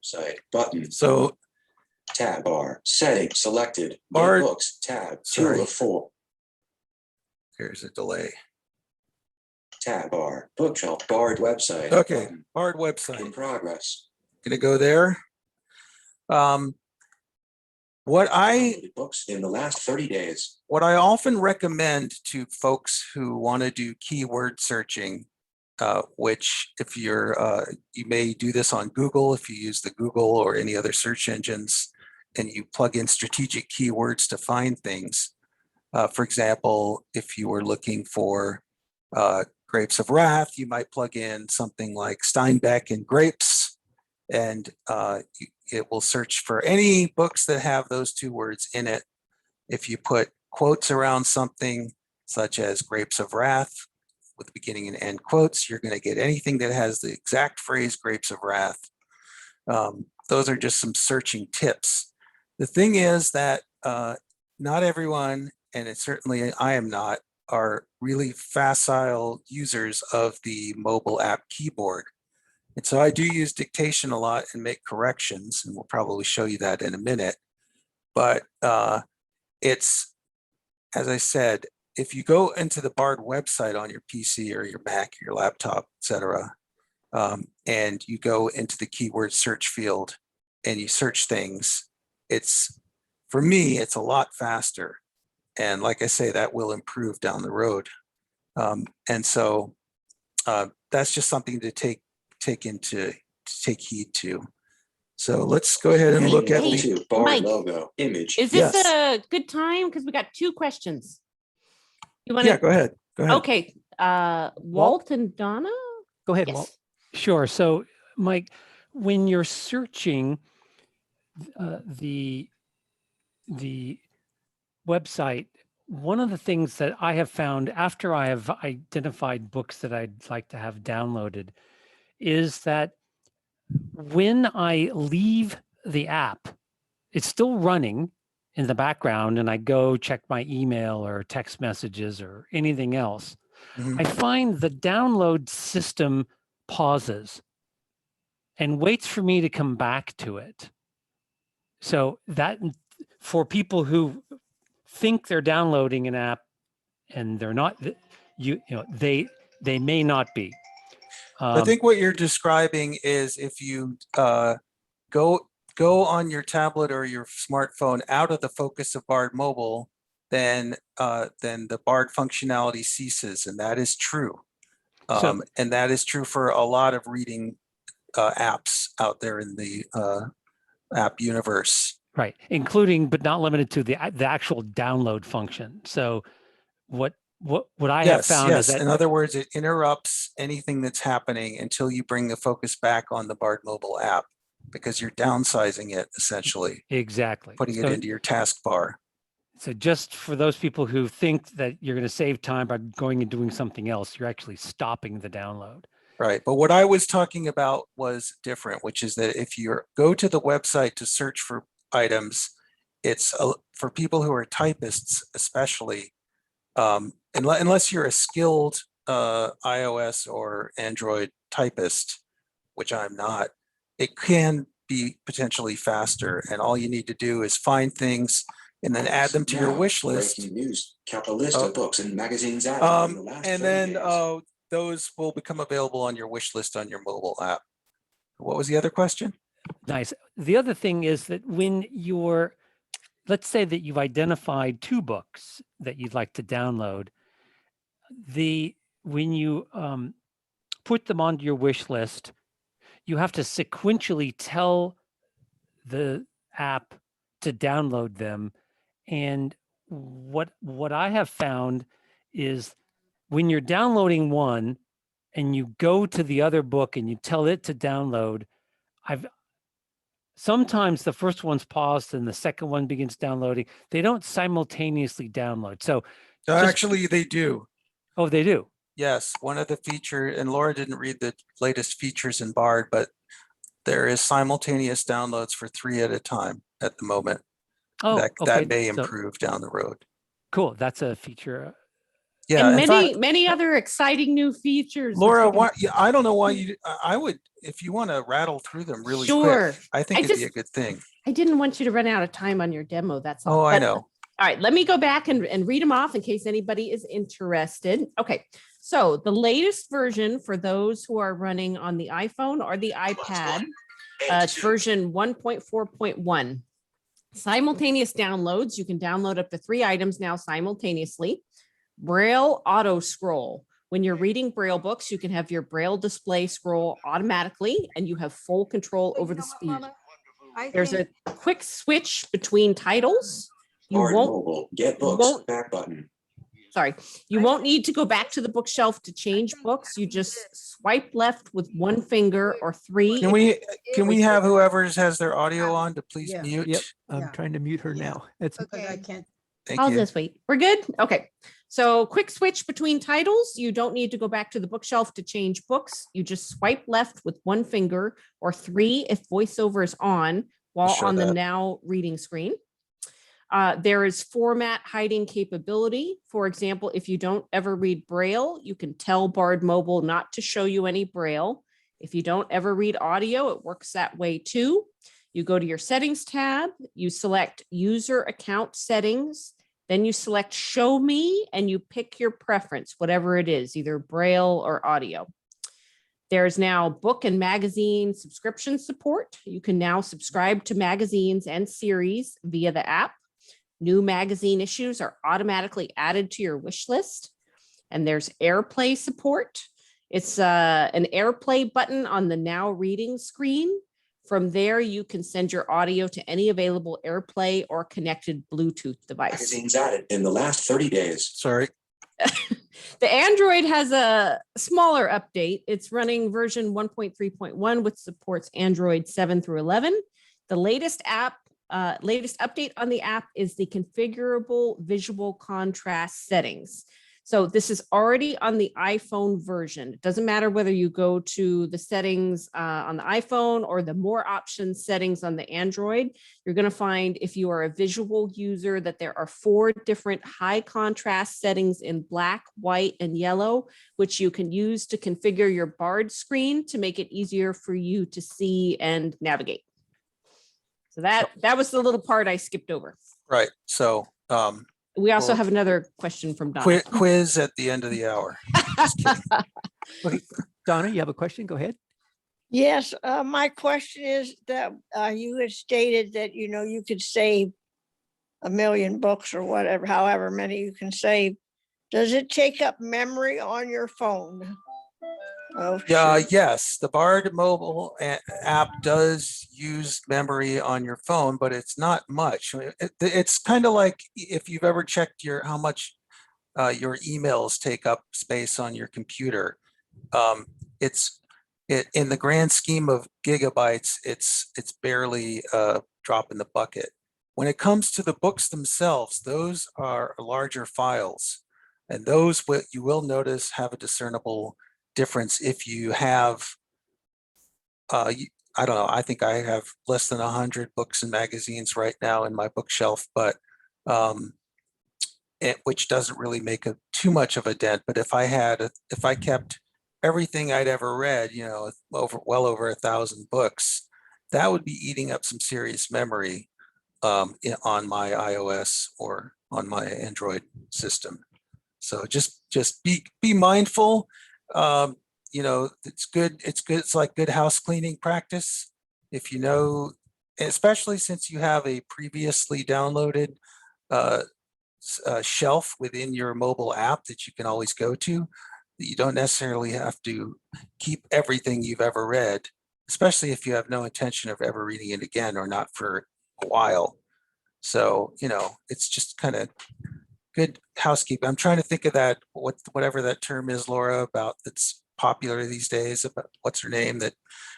website button. So Tab bar, setting selected, BARD- books tab, 2 sorry. of 4. There's a delay. Tab bar, bookshelf, BARD website. Okay, button. BARD In website. progress. Gonna go there. What I Downloaded books in the last 30 days. often recommend to folks who want to do keyword searching, which if you're, you may do this on Google if you use the Google or any other search engines, and you plug in strategic keywords to find things. For example, if you were looking for grapes of wrath, you might plug in something like Steinbeck and grapes, and it will search for any books that have those two words in it. If you put quotes around something such as grapes of wrath with beginning and end quotes, you're going to get anything that has the exact phrase grapes of wrath. Those are just some searching tips. The thing is that not everyone, and it certainly I am not, are really facile users of the mobile app keyboard. And so I do use dictation a lot and make corrections, and we'll probably show you that in a minute. But it's, as I said, if you go into the BARD website on your PC or your Mac, your laptop, etc., and you go into the keyword search field and you search things, it's, for me, it's a lot faster. And like I say, that will improve down the road. And so that's just something to take heed to. So let's go ahead and look at Hey, the BARD Mike, logo image. Is this Yes. a good time? Because we got 2 questions. You want to? Yeah, go ahead. Go ahead. Okay. Walt and Donna? Go ahead, Walt. Yes. Sure. So, Mike, when you're searching the website, one of the things that I have found after I have identified books that I'd like to have downloaded is that when I leave the app, it's still running in the background and I go check my email or text messages or anything else. Mhm. I find the download system pauses and waits for me to come back to it. So that for people who think they're downloading an app and they're not, they may not be. I think what you're describing is if you go on your tablet or your smartphone out of the focus of BARD mobile, then the BARD functionality ceases, and that is true. And that is true for a lot of reading apps out there in the app universe. Right, including but not limited to the actual download function. So what I have found is that, in other words, it interrupts anything that's happening until you bring the focus back on the BARD mobile app, because you're downsizing it essentially, exactly putting it into your taskbar. So just for those people who think that you're going to save time by going and doing something else, you're actually stopping the download. Right. But what I was talking about was different, which is that if you go to the website to search for items, it's for people who are typists, especially, unless you're a skilled iOS or Android typist, which I'm not, it can be potentially faster. And all you need to do is find things and then add them to your wish list. Breaking news, count a list of books and magazines added in the last and 30 then days. Those will become available on your wish list on your mobile app. What was the other question? Nice. The other thing is that when you're, let's say that you've identified 2 books that you'd like to download, when you put them onto your wish list, you have to sequentially tell the app to download them. And what I have found is when you're downloading one and you go to the other book and you tell it to download, sometimes the first one's paused and the second one begins downloading. They don't simultaneously download. So Actually, they do. Oh, they do. Yes, one of the features, and Laura didn't read the latest features in BARD, but there is simultaneous downloads for 3 at a time at the moment. Oh, that may improve down the road. Cool. That's a feature Yeah, And in many, fact, many other exciting new features. that Laura, you can- I don't know why I would, if you want to rattle through them really quick, Sure. I think I it'd be a just- good thing. I didn't want you to run out of time on your demo. That's all. Oh, I But- know. All right, let me go back and read them off in case anybody is interested. Okay, so the latest version for those who are running on the iPhone or the iPad, it's version 1.4.1. Simultaneous downloads. You can download up to 3 items now simultaneously. Braille auto scroll. When you're reading Braille books, you can have your Braille display scroll automatically and you have full control over the speed. There's a quick switch between titles. You Bard won't, Mobile, get you books, won't- back button. sorry, you won't need to go back to the bookshelf to change books. You just swipe left with 1 finger or 3. Can we have whoever's has their audio on to please Yeah. mute? Yep, I'm Yeah. trying to mute her Yeah. now. It's Because I can't. Thank I'll you. just wait. We're good? Okay. So quick switch between titles. You don't need to go back to the bookshelf to change books. You just swipe left with 1 finger or 3 if voiceover is on while show on the that. now reading screen. There is format hiding capability. For example, if you don't ever read Braille, you can tell BARD Mobile not to show you any Braille. If you don't ever read audio, it works that way too. You go to your settings tab, you select user account settings, then you select show me and you pick your preference, whatever it is, either Braille or audio. There's now book and magazine subscription support. You can now subscribe to magazines and series via the app. New magazine issues are automatically added to your wish list. And there's AirPlay support. It's an AirPlay button on the now reading screen. From there, you can send your audio to any available AirPlay or connected Bluetooth device. Magazines added in the last 30 days. Sorry. The Android has a smaller update. It's running version 1.3.1, which supports Android 7 through 11. The latest update on the app is the configurable visual contrast settings. So this is already on the iPhone version. It doesn't matter whether you go to the settings on the iPhone or the more options settings on the Android. You're going to find if you are a visual user that there are 4 different high contrast settings in black, white, and yellow, which you can use to configure your BARD screen to make it easier for you to see and navigate. So that was the little part I skipped over. Right. So We also Well, have another question from Donna. quiz at the end of the hour. Just kidding. okay. Donna, you have a question? Go ahead. Yes, my question is that you had stated that, you know, you could save 1 million books or whatever, however many you can save. Does it take up memory on your phone? Oh, Yeah, shoot. yes, the BARD mobile app does use memory on your phone, but it's not much. It's kind of like if you've ever checked how much your emails take up space on your computer. In the grand scheme of gigabytes, it's barely a drop in the bucket. When it comes to the books themselves, those are larger files, and those what you will notice have a discernible difference if you have I don't know, I think I have less than 100 books and magazines right now in my bookshelf, but which doesn't really make too much of a dent. But if I kept everything I'd ever read, you know, well over 1,000 books, that would be eating up some serious memory on my iOS or on my Android system. So just be mindful. You know, it's good. It's like good house cleaning practice. If you know, especially since you have a previously downloaded shelf within your mobile app that you can always go to, you don't necessarily have to keep everything you've ever read, especially if you have no intention of ever reading it again or not for a while. So, you know, it's just kind of good housekeeping. I'm trying to think of that, whatever that term is, Laura, about that's popular these days, about what's her name that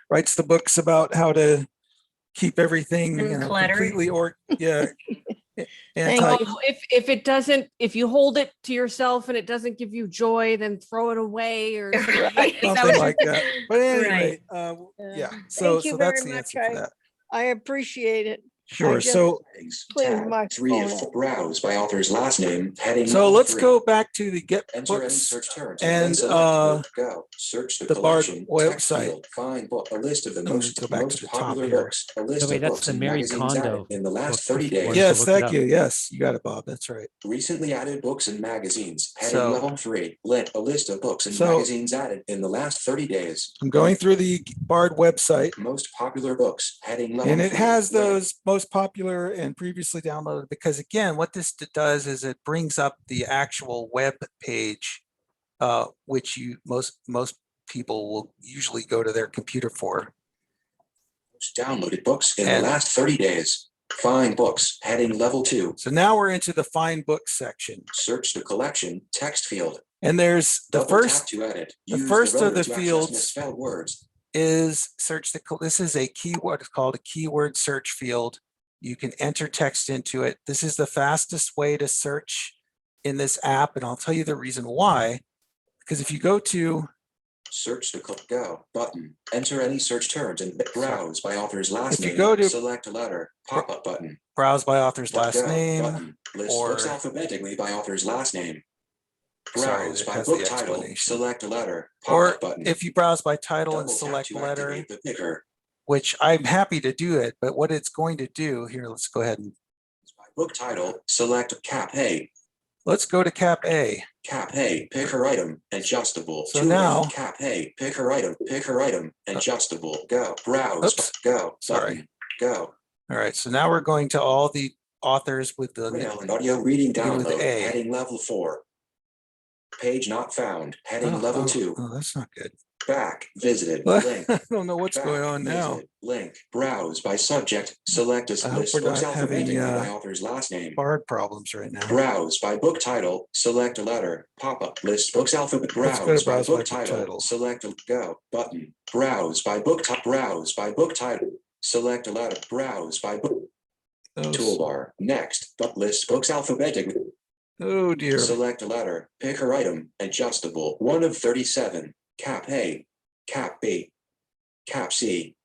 writes the books about how to keep everything, you know, completely If you hold it to yourself and it doesn't give you joy, then throw it away or something. something like that. But anyway, yeah. So Thank you so very that's the much. answer to that. I appreciate it. Sure. just So, cleared my 3 phone of out. 4. Browse by author's last name. Heading. so level let's 3. go back to the get Enter any books search terms and, then select book. Go. Search the the BARD collection. Text website. field. Find book. A list of the Let me most go back to most the top popular here. books. A list wait, of that's books the and Mary magazines added Kondo in the last book 30 if you wanted days. to Yes, look it thank up. you. Yes, you got it, Bob. That's right. Recently added books and magazines. Heading So- level 3. Lit. A list of books and So- magazines added in the last 30 days. I'm going through the BARD website. Most popular books. Heading level And it 3. has Lit. those most popular and previously downloaded, because again, what this does is it brings up the actual web page, which most people will usually go to their computer for. Most downloaded books in the And- last 30 days. Find books. Heading level 2. So now we're into the find books section. Search the collection. Text field. And there's the Double tap first to edit. the Use first of rotor the to access fields misspelled words. is search this is a keyword, it's called a keyword search field. You can enter text into it. This is the fastest way to search in this app, and I'll tell you the reason why. Because if you go to, Search the go button. Enter any search terms and browse by author's last If you name. go to- Select a letter. Pop-up button. browse by author's last Go name, button. List books or- alphabetically by author's last name. Sorry, Browse it by has book the title. explanation. Select a letter. or Pop-up button. if you browse by title and Double tap select to letter, activate the picker. which I'm happy to do it, but what it's going to do here, let's go ahead and By book title. Select cap A. let's go to cap A. Cap A, picker item, adjustable. So Two of now- cap A, picker item, adjustable. Go. Browse. Oops, Go. sorry. Button. Go. All right, so now we're going to all the authors with the, Braille and audio reading Begin with download. A. Heading level 4. Page not found. Heading oh, level oh, 2. oh, that's not good. Back. Visited. Link. I don't know what's Back, going on now. visited, Link. Browse by subject. Select a I hope list we're books not having, alphabetically by author's last name. BARD problems right now. Browse by book title. Select a letter. Pop-up. List books alphabet. Let's go Browse to by browse book by book title. title. Select a go button. Browse by book Browse by book title. Select a letter. Browse by book Those- toolbar. Next. List books alphabetically. Oh dear. Select a letter. Picker item. Adjustable. 1 of 37. Cap A. Cap B. Cap C.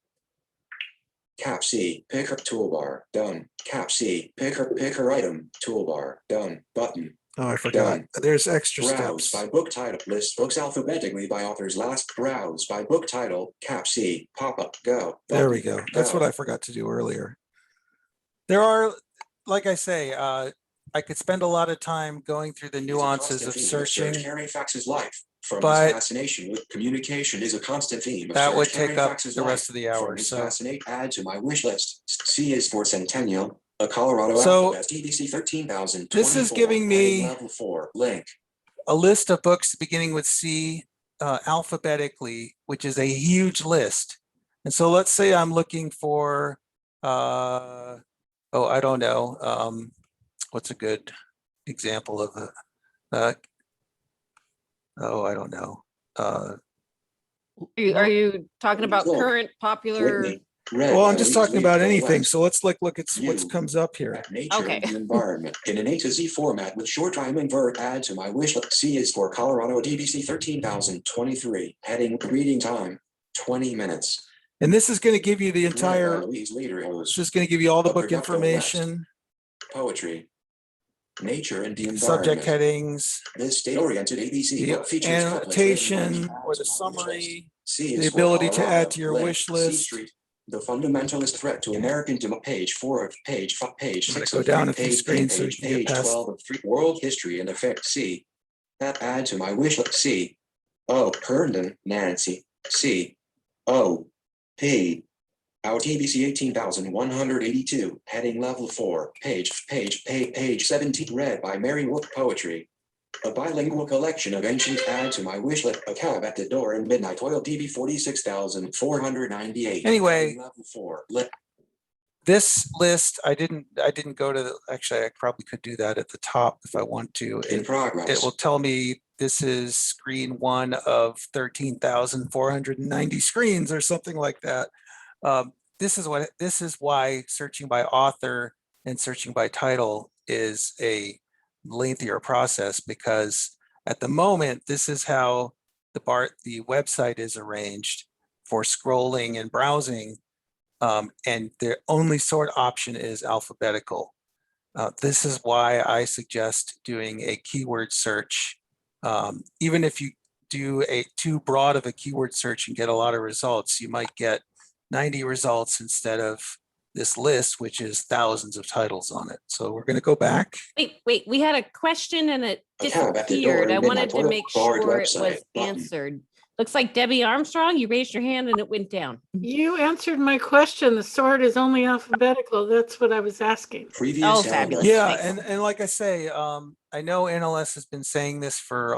Cap C. Picker toolbar. Done. Cap C. Picker item. Toolbar. Done. Button. Oh, I forgot. Done. There's extra Browse steps. by book title. List books alphabetically by author's last. Browse by book title. Cap C. Pop-up. Go. There we Button. go. That's what Go. I forgot to do earlier. There are, like I say, I could spend a lot of time going through the It's a nuances constant of theme searching. Search Harry Fax's life. From but his fascination with communication is a constant theme. Of That Search would Harry take up Fax's the life. rest of the hour. From his So, fascinate add to my wish list. C is for Centennial, a Colorado So, alphabet. TBC 13,000. this is giving me level 4 link. a list of books beginning with C alphabetically, which is a huge list. And so let's say I'm looking for, I don't know. What's a good example of a, I don't know. Are you talking about Look, current popular? Whitney. Red Well, I'm by just Louise talking Lee about to the anything. west. So let's look at what You. comes up here. At nature Okay. and the environment in an A to Z format with short rhyming verb. Add to my wish list. C is for Colorado DBC 13,023. Heading reading time 20 minutes. And this is going to give you the Red by entire, Louise Leader. this is going to give you all the Upper book Depot West. information, Poetry. Nature and the environment. subject headings, This state-oriented ABC the book features couplets written annotation by or the wish list. summary, C the is for ability to Colorado. add to your Link. wish C list. Street. The fundamentalist threat to American page 4 of page page I'm gonna 6 go of down 3 a few page screens so page you can get page past- 12 of 3 world history and effect. C. Add to my wish list. C. O. Herndon, Nancy. C. O. P. Our TBC 18,182. Heading level 4. Page 17. Read by Mary Wood. Poetry. A bilingual collection of ancient. Add to my wish list. A cab at the door in midnight oil. DB 46,498. Anyway. Heading level 4. Lit. This list, I didn't go to actually, I probably could do that at the top if I want to. In progress. It will tell me this is screen 1 of 13,490 screens or something like that. This is why searching by author and searching by title is a lengthier process, because at the moment, this is how the website is arranged for scrolling and browsing. And the only sort option is alphabetical. This is why I suggest doing a keyword search. Even if you do a too broad of a keyword search and get a lot of results, you might get 90 results instead of this list, which is thousands of titles on it. So we're going to go back. Wait, we had a question and it A tab at the disappeared. door, I wanted to midnight make BARD sure it was website button. answered. Looks like Debbie Armstrong, you raised your hand and it went down. You answered my question. The sort is only alphabetical. That's what I was asking. Previous Oh, download. fabulous. Yeah, Thanks. and like I say, I know NLS has been saying this for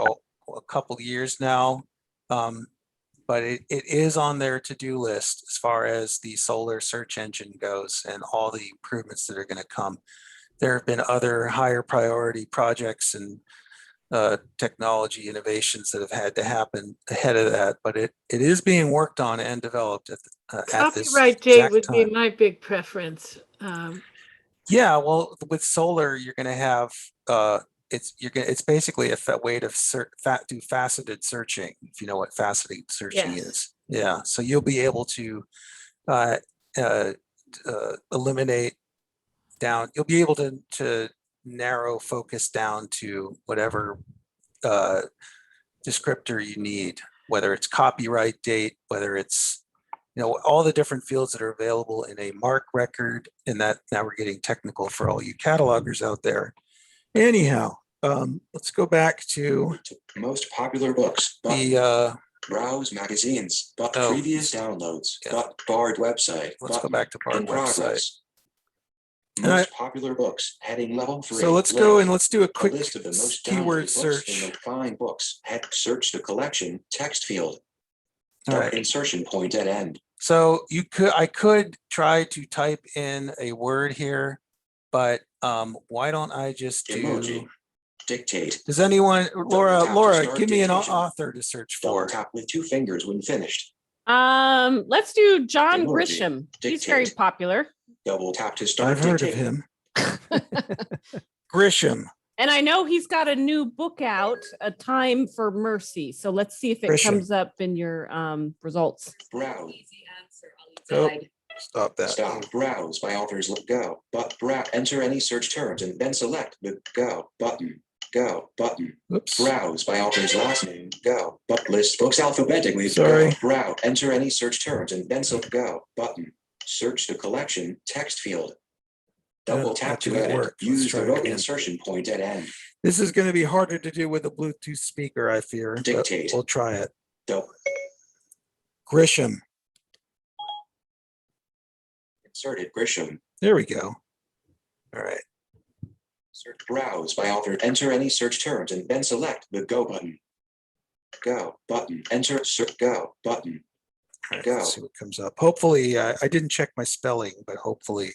a couple years now, but it is on their to-do list as far as the solar search engine goes and all the improvements that are going to come. There have been other higher priority projects and technology innovations that have had to happen ahead of that, but it is being worked on and developed at this Copyright date exact would be time. my big preference. Yeah, well, with solar, you're going to have it's basically a way to do faceted searching, if you know what faceted searching Yes. is. Yeah, so you'll be able to eliminate down. You'll be able to narrow focus down to whatever descriptor you need, whether it's copyright date, whether it's all the different fields that are available in a MARC record, and that now we're getting technical for all you catalogers out there. Anyhow, let's go back to Most popular books. the, Browse magazines, but Oh, previous downloads, yeah. but BARD website. let's go button, back to BARD in website. progress. And Most popular books, heading level 3. So let's go and link. let's do a A quick list of the most keyword downloaded books in search. the Find Books. Head search the collection text field. All right. Insertion point at end. So I could try to type in a word here, but why don't I just do? Emoji. Dictate. Does anyone, Laura, tap to start give me an dictation. author to search Double for? tap with 2 fingers when finished. Let's do John Emoji. Grisham. He's very Dictate. popular. Double tap to start I've heard of dictating. him. Grisham. And I know he's got a new book out, A Time for Mercy. So let's see if it Grisham. comes up in your results. Browse. Oh, stop that. Stop. Browse by authors. Go. But enter any search terms and then select the Go button. Go button. Oops. Browse by author's last name. Go. But list books alphabetically. Sorry. Go. Browse. Enter any search terms and then select Go button. Search the collection text field. Double tap that to didn't edit. work. Let's Use try the it row again. insertion point at end. This is going to be harder to do with a Bluetooth speaker, I fear. but Dictate. We'll try it. Double. Grisham. Inserted Grisham. There we go. All right. Search browse by author. Enter any search terms and then select the Go button. Go button. Enter search Go button. All right, Go. let's see what comes up. Hopefully, I didn't check my spelling, but hopefully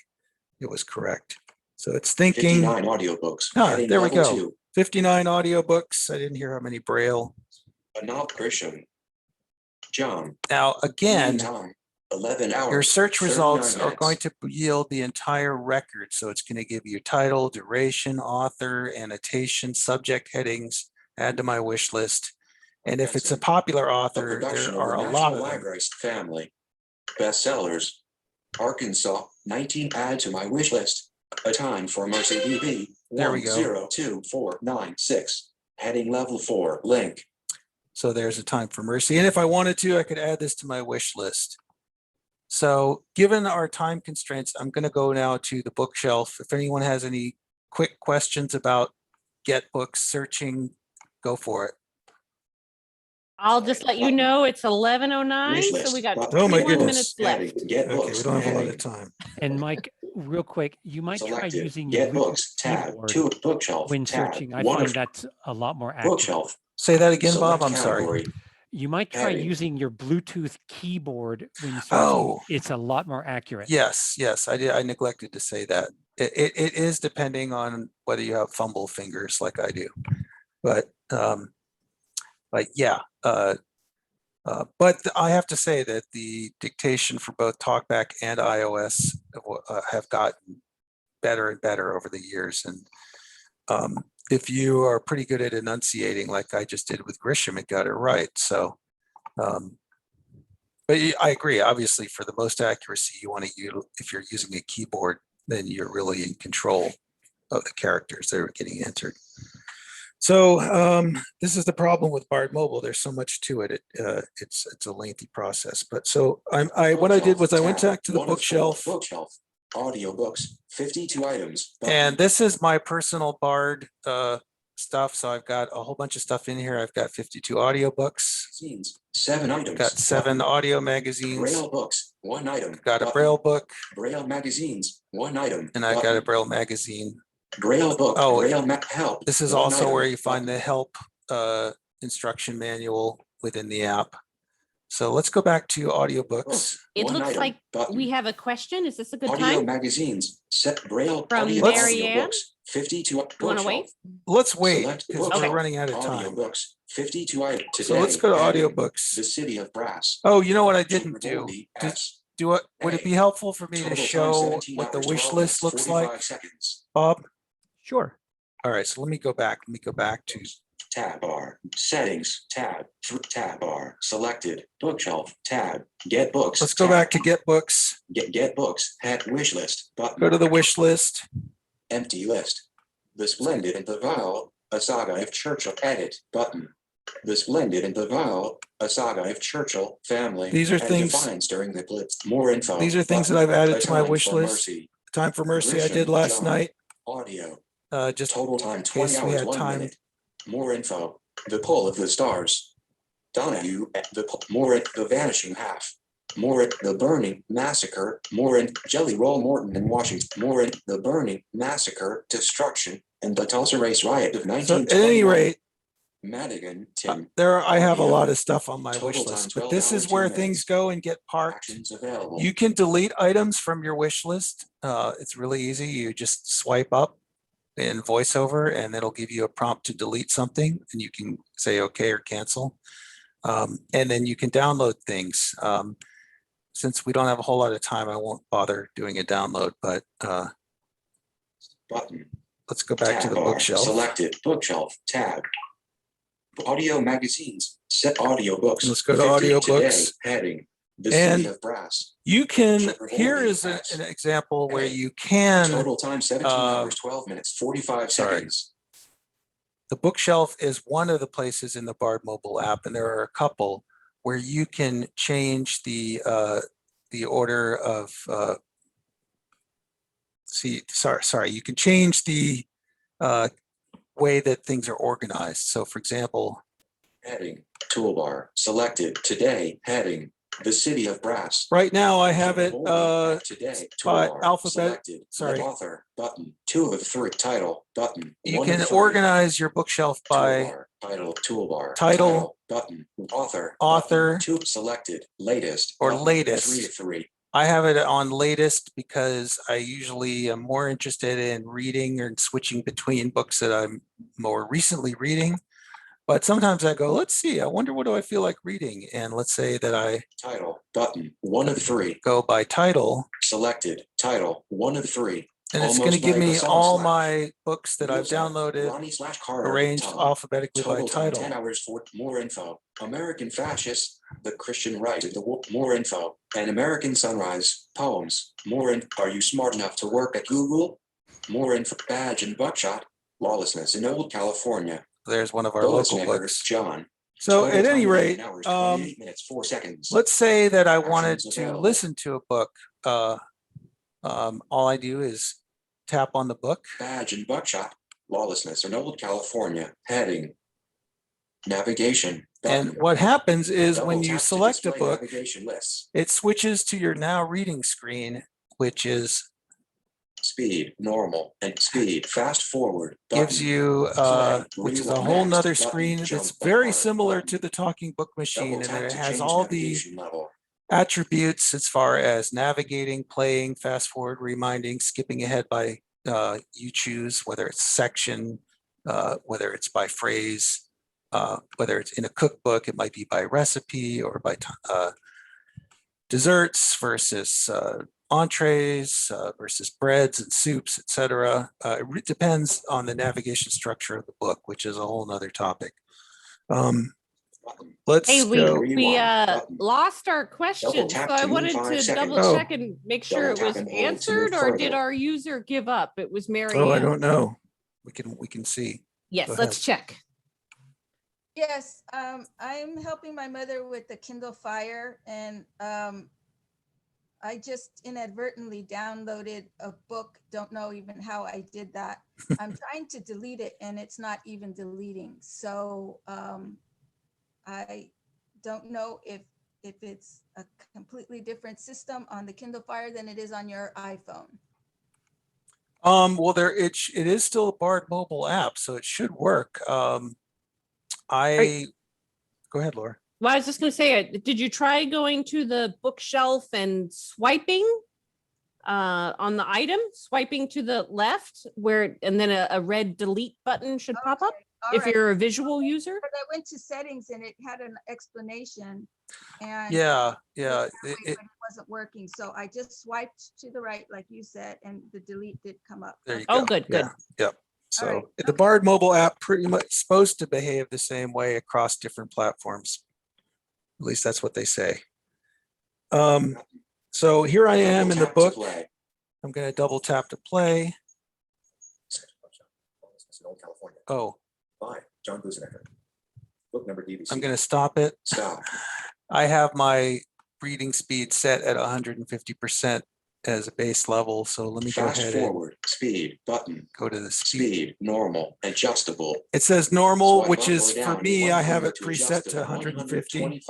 it was correct. So it's thinking 59 audiobooks. Ah, Heading there we level go. 2. 59 audiobooks. I didn't hear how many Braille. A novel Grisham. John. Now, again, Time. 11 hours. your search 39 results are minutes. going to yield the entire record. So it's going to give you title, duration, author, annotation, subject headings, add to my wish list. And if it's a popular A author, production there of are the a National lot of them. Library's family. Bestsellers. Arkansas. 19. Add to my wish list. A Time for Mercy BB. There we go. 102496. Heading level 4. Link. So there's A Time for Mercy. And if I wanted to, I could add this to my wish list. So given our time constraints, I'm going to go now to the bookshelf. If anyone has any quick questions about get books searching, go for it. I'll just let you know it's 11:09, Wish so we list. got Button. Oh my 21 goodness. minutes left. Heading. Get Okay, books. we don't have a lot Heading. of time. And Mike, real quick, you might try Selected. using your Get Bluetooth books. Tab. keyboard 2. Bookshelf. when Tab. searching. I 1 find of that's a lot more accurate. bookshelf. Say that again, Bob. Select I'm sorry. category. You might try Heading. using your Bluetooth keyboard when searching. Oh. It's a lot more accurate. Yes, I did. I neglected to say that. It is depending on whether you have fumble fingers like I do. But yeah. But I have to say that the dictation for both TalkBack and iOS have gotten better and better over the years. And if you are pretty good at enunciating, like I just did with Grisham, it got it right. So But I agree, obviously, for the most accuracy, you want to use, if you're using a keyboard, then you're really in control of the characters that are getting entered. So this is the problem with BARD Mobile. There's so much to it. It's a lengthy process. But so what I did was I went back to the bookshelf. Audiobooks, 52 items. And this is my personal BARD stuff. So I've got a whole bunch of stuff in here. I've got 52 audiobooks. Magazines, 7 items. Got 7 audio magazines. Braille books, 1 item. Got a Braille book. Braille magazines, 1 item. And I've got a Braille magazine. Braille book, Oh, Braille help. This is also where you find the help instruction manual within the app. So let's go back to audiobooks. It One looks item, like button. we have a question. Is this a good Audio time? magazines, set Braille From audio Mary Ann? audiobooks, 52. You want to wait? Let's wait Select because bookshelf. we're running out of time. Audiobooks, 52 items. So let's go to audiobooks. The City of Brass. Oh, you know what I didn't do? Majority Did- S. Do it. Would it be helpful for me to Total time, show 17 what the hours, wish 12 list minutes, looks 45 like, seconds. Bob? Sure. All right, so let me go back. Let me go back to Tab bar, settings, tab, tab bar, selected, bookshelf, tab, get books. let's go tab. back to get books. Get books, hat wish list, button. Go to the wish list. Empty list. The Splendid and the Vile, a saga of Churchill, edit, button. The Splendid and the Vile, a saga of Churchill, family. These are and things- defines during the Blitz. More info. These are things that button. I've added A to my Time wish for list. Mercy. Time for Mercy I did Grisham, last John. night. Audio. Just Total time in 20 case we hours, had 1 time. minute. More info. The Pull of the Stars. Donahue, the Vanishing Half. More The Burning Massacre. More Jelly Roll Morton and Washington. More The Burning Massacre, Destruction, and the Tulsa Race Riot of So 1921. at any rate, Madigan, Tim. I have a Audio. lot of stuff on my Total wish time, list, but 12 this hours, is 2 where minutes. things go and get parked. Actions available. You can delete items from your wish list. It's really easy. You just swipe up in VoiceOver and it'll give you a prompt to delete something and you can say okay or cancel. And then you can download things. Since we don't have a whole lot of time, I won't bother doing a download, but Button. let's go back to Tab the bar, bookshelf. Selected bookshelf tab. Audio magazines. Set audiobooks. Let's go to 50 audiobooks. Today, heading. The And City of Brass. You can, Trevor here Holding is Pass. an example where Hey. you can, Total time 17 hours, 12 minutes, 45 sorry. seconds. the bookshelf is one of the places in the BARD mobile app, and there are a couple where you can change the order of, you can change the way that things are organized. So for example, Heading. Toolbar. Selected. Today. Heading. The City of Brass. right now I have it Today. by Toolbar. alphabet. Selected. Sorry. Author. Button. 2 of 3. Title. Button. You 1 of can 3. organize your bookshelf by Toolbar, title, toolbar, title, button, author, author, button, selected, latest, or button, latest. 3 of 3. I have it on latest because I usually am more interested in reading or switching between books that I'm more recently reading. But sometimes I go, let's see, I wonder what do I feel like reading? And let's say that I Title, button, 1 of 3. go by title, Selected, title, 1 of 3. and it's going to Almost give like a me song all slash. my books that I've User, downloaded, Ronnie/Carter, arranged Tom. alphabetically by Total time, 10 title. hours for more info. American Fascists, The Christian Right of the War, more info. And American Sunrise, poems, more Are you smart enough to work at Google? More info. Badge and Buckshot, Lawlessness in Old California. There's one of our Bonus local makers, books. John. So Total at any time, 11 rate, hours, 28 minutes, 4 seconds. let's say that I wanted Actions to available. listen to a book. All I do is tap on the book. Badge and Buckshot, Lawlessness in Old California, heading. Navigation. And button. what happens is Double when you tap to select a display book, navigation lists. it switches to your now reading screen, which is Speed, normal, and speed, fast forward. gives button. you, which is a rewind, whole next, nother button, screen jump, that's very apart, similar button. to the talking book machine, Double and tap then it to has change all the navigation level. attributes as far as navigating, playing, fast forward, reminding, skipping ahead by you choose, whether it's section, whether it's by phrase, whether it's in a cookbook, it might be by recipe or by desserts versus entrees versus breads and soups, etc. It depends on the navigation structure of the book, which is a whole nother topic. let's Hey, go. we Rewind button. lost our question, so tap I to move wanted 5 to seconds. double check and make sure Double it was tap and hold to move answered, or did further. our user give up? It was Mary Oh, I Ann. don't know. We can see. Go Yes, ahead. let's check. Yes, I'm helping my mother with the Kindle Fire, and I just inadvertently downloaded a book. Don't know even how I did that. I'm trying to delete it and it's not even deleting. So I don't know if it's a completely different system on the Kindle Fire than it is on your iPhone. Well, it is still a BARD mobile app, so it should work. Go ahead, Laura. Well, I was just going to say, did you try going to the bookshelf and swiping on the item, swiping to the left, and then a red delete button should pop up if you're a visual user? But I went to settings and it had an explanation, and it it wasn't working. So I just swiped to the right, like you said, and the delete did come up. there you Oh, go. good. Yep. So right. the BARD mobile app pretty much supposed to behave the same way across different platforms. At least that's what they say. So here I am in the book. I'm going to double tap to play. Oh, By John Busenecker. Book number DVC. I'm going to stop it. Stop. I have my reading speed set at 150% as a base level. So let me go Fast ahead forward, speed, button, and go to the speed, normal, adjustable. It says normal, Swipe which up is or for down me, I have 100 it preset to 150.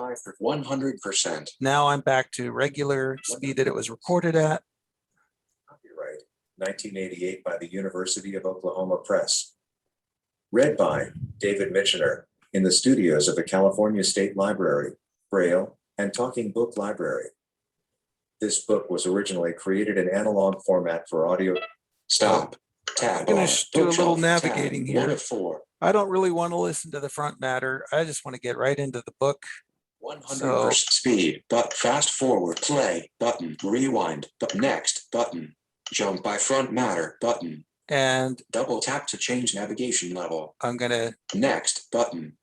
100%. Now I'm back to regular speed that it was recorded at. Copyright 1988 by the University of Oklahoma Press. Read by David Michener in the studios of the California State Library, Braille, and Talking Book Library. This book was originally created in analog format for audio. Stop. Tab. I'm going to do a little navigating tab, 1 here. of 4. I don't really want to listen to the front matter. I just want to get right into the book. 100% speed, but fast forward, play, button, rewind, but next, button, jump by front matter, button, and double tap to change navigation level. I'm going to next, button.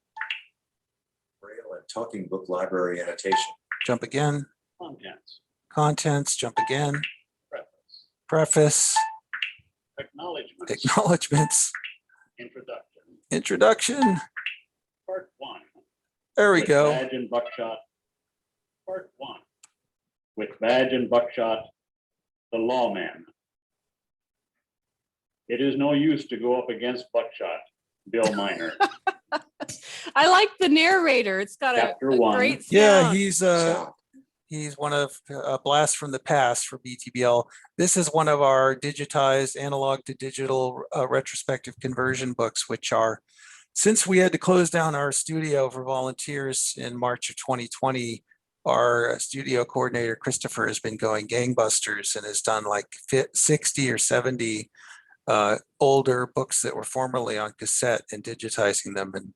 Braille and Talking Book Library annotation. Jump again. Contents, jump again. Preface. Acknowledgements. Introduction. Part 1. There we With go. Badge and Buckshot. Part 1. With Badge and Buckshot, the lawman. It is no use to go up against Buckshot, Bill Miner. I like the narrator. It's got a Chapter 1. great sound. Yeah, he's one of Blast from the Past for BTBL. This is one of our digitized analog to digital retrospective conversion books, which are, since we had to close down our studio for volunteers in March of 2020, our studio coordinator, Christopher, has been going gangbusters and has done like 60 or 70 older books that were formerly on cassette and digitizing them. And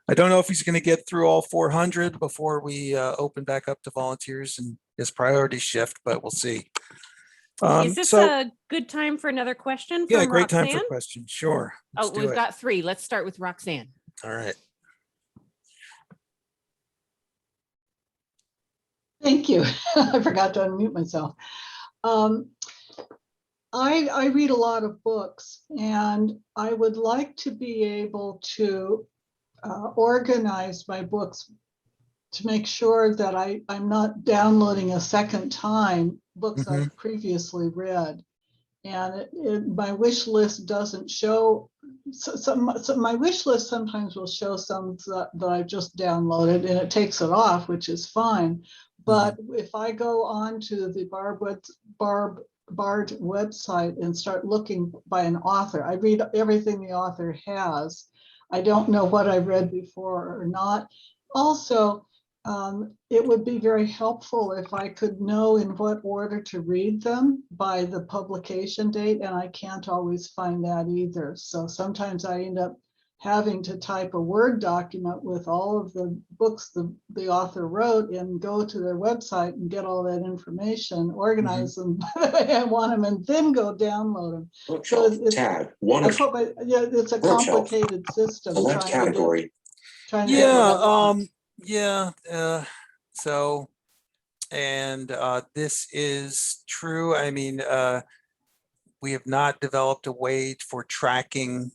I don't know if he's going to get through all 400 before we open back up to volunteers and his priorities shift, but we'll see. Is this a good time for another question? Yeah, from great time for Roxanne? questions. Sure. Oh, we've got 3. Let's start with Roxanne. All right. Thank you. I forgot to unmute myself. I read a lot of books, and I would like to be able to organize my books to make sure that I'm not downloading a second time books I've previously read. And my wish list doesn't show, so my wish list sometimes will show some that I've just downloaded, and it takes it off, which is fine. But if I go on to the BARD website and start looking by an author, I read everything the author has. I don't know what I read before or not. Also, it would be very helpful if I could know in what order to read them by the publication date, and I can't always find that either. So sometimes I end up having to type a Word document with all of the books the author wrote and go to their website and get all that information, organize them, I want them, and then go download them. Bookshelf, So tab, 1 of it's a Bookshelf. complicated system. Select category. Yeah, Yeah. So, and this is true. I mean, we have not developed a way for tracking,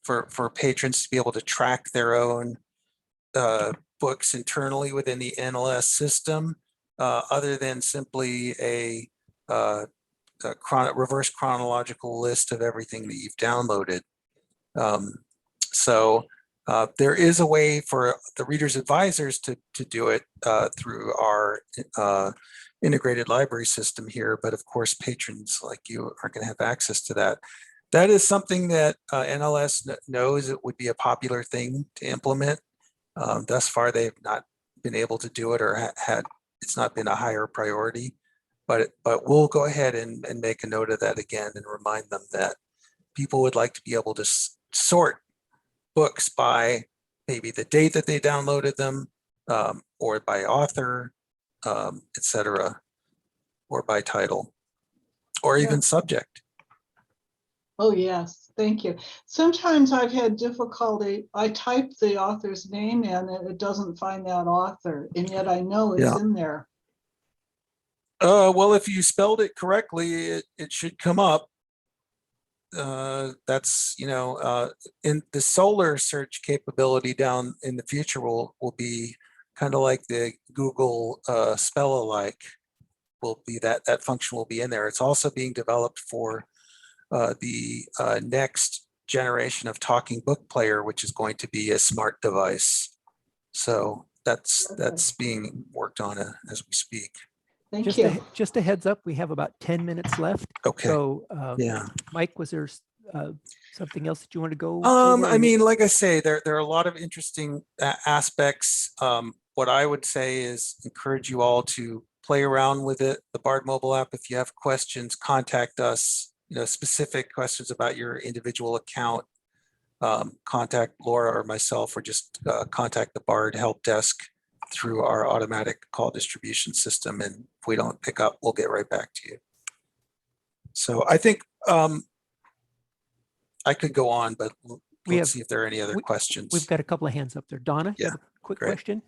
for patrons to be able to track their own books internally within the NLS system, other than simply a reverse chronological list of everything that you've downloaded. So there is a way for the reader's advisors to do it through our integrated library system here, but of course patrons like you aren't going to have access to that. That is something that NLS knows it would be a popular thing to implement. Thus far, they've not been able to do it, or it's not been a higher priority. But we'll go ahead and make a note of that again and remind them that people would like to be able to sort books by maybe the date that they downloaded them, or by author, etc., or by title, or even subject. Oh, yes, thank you. Sometimes I've had difficulty. I type the author's name in and it doesn't find that author, and yet I know it's in there. Well, if you spelled it correctly, it should come up. That's, in the Solar search capability down in the future will be kind of like the Google spell alike. Will be that function will be in there. It's also being developed for the next generation of talking book player, which is going to be a smart device. So that's being worked on as we speak. Thank you. Just a heads up, we have about 10 minutes left. Okay. So Yeah. Mike, was there something else that you want to go over? I mean, like I say, there are a lot of interesting aspects. What I would say is encourage you all to play around with it, the BARD mobile app. If you have questions, contact us, specific questions about your individual account. Contact Laura or myself, or just contact the BARD help desk through our automatic call distribution system. And if we don't pick up, we'll get right back to you. So I think I could go on, but let's see if there are any other questions. We've got a couple of hands up there. Donna, you have a quick question?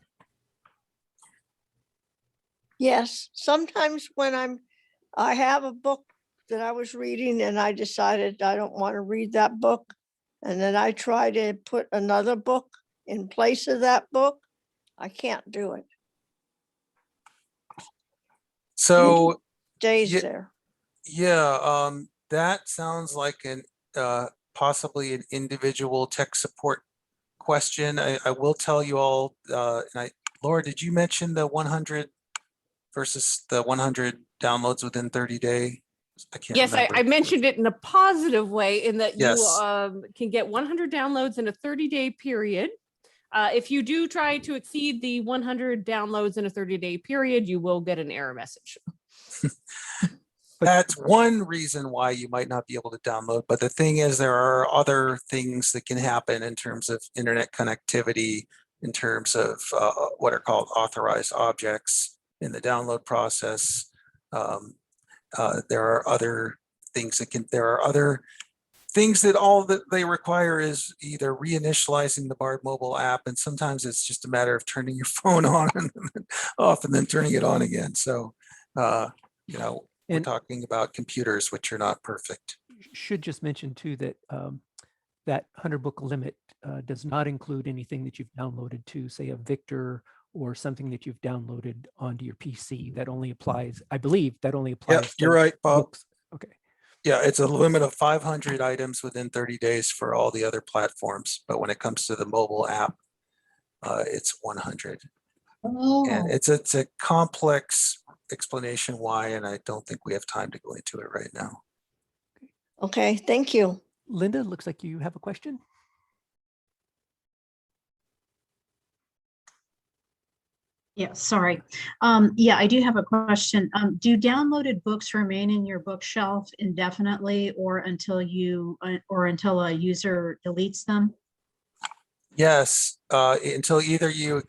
Yes, sometimes when I have a book that I was reading and I decided I don't want to read that book, and then I try to put another book in place of that book, I can't do it. So stays there. Yeah, that sounds like an possibly an individual tech support question. I will tell you all, Laura, did you mention the 100 versus the 100 downloads within 30 days? I can't remember. I mentioned it in a positive way in that Yes. you can get 100 downloads in a 30-day period. If you do try to exceed the 100 downloads in a 30-day period, you will get an error message. That's one reason why you might not be able to download. But the thing is, there are other things that can happen in terms of internet connectivity, in terms of what are called authorized objects in the download process. There are other things that all that they require is either reinitializing the BARD mobile app, and sometimes it's just a matter of turning your phone on and off and then turning it on again. So, we're talking about computers which are not perfect. Should just mention too that that 100 book limit does not include anything that you've downloaded to, say, a Victor or something that you've downloaded onto your PC. That only applies, I believe, that only applies. Yeah, you're right, Bob. Books. Okay. Yeah, it's a limit of 500 items within 30 days for all the other platforms. But when it comes to the mobile app, it's 100. Oh. And it's a complex explanation why, and I don't think we have time to go into it right now. Okay, thank you. Linda, looks like you have a question. Yeah, sorry. Yeah, I do have a question. Do downloaded books remain in your bookshelf indefinitely or until a user deletes them? Yes, until either you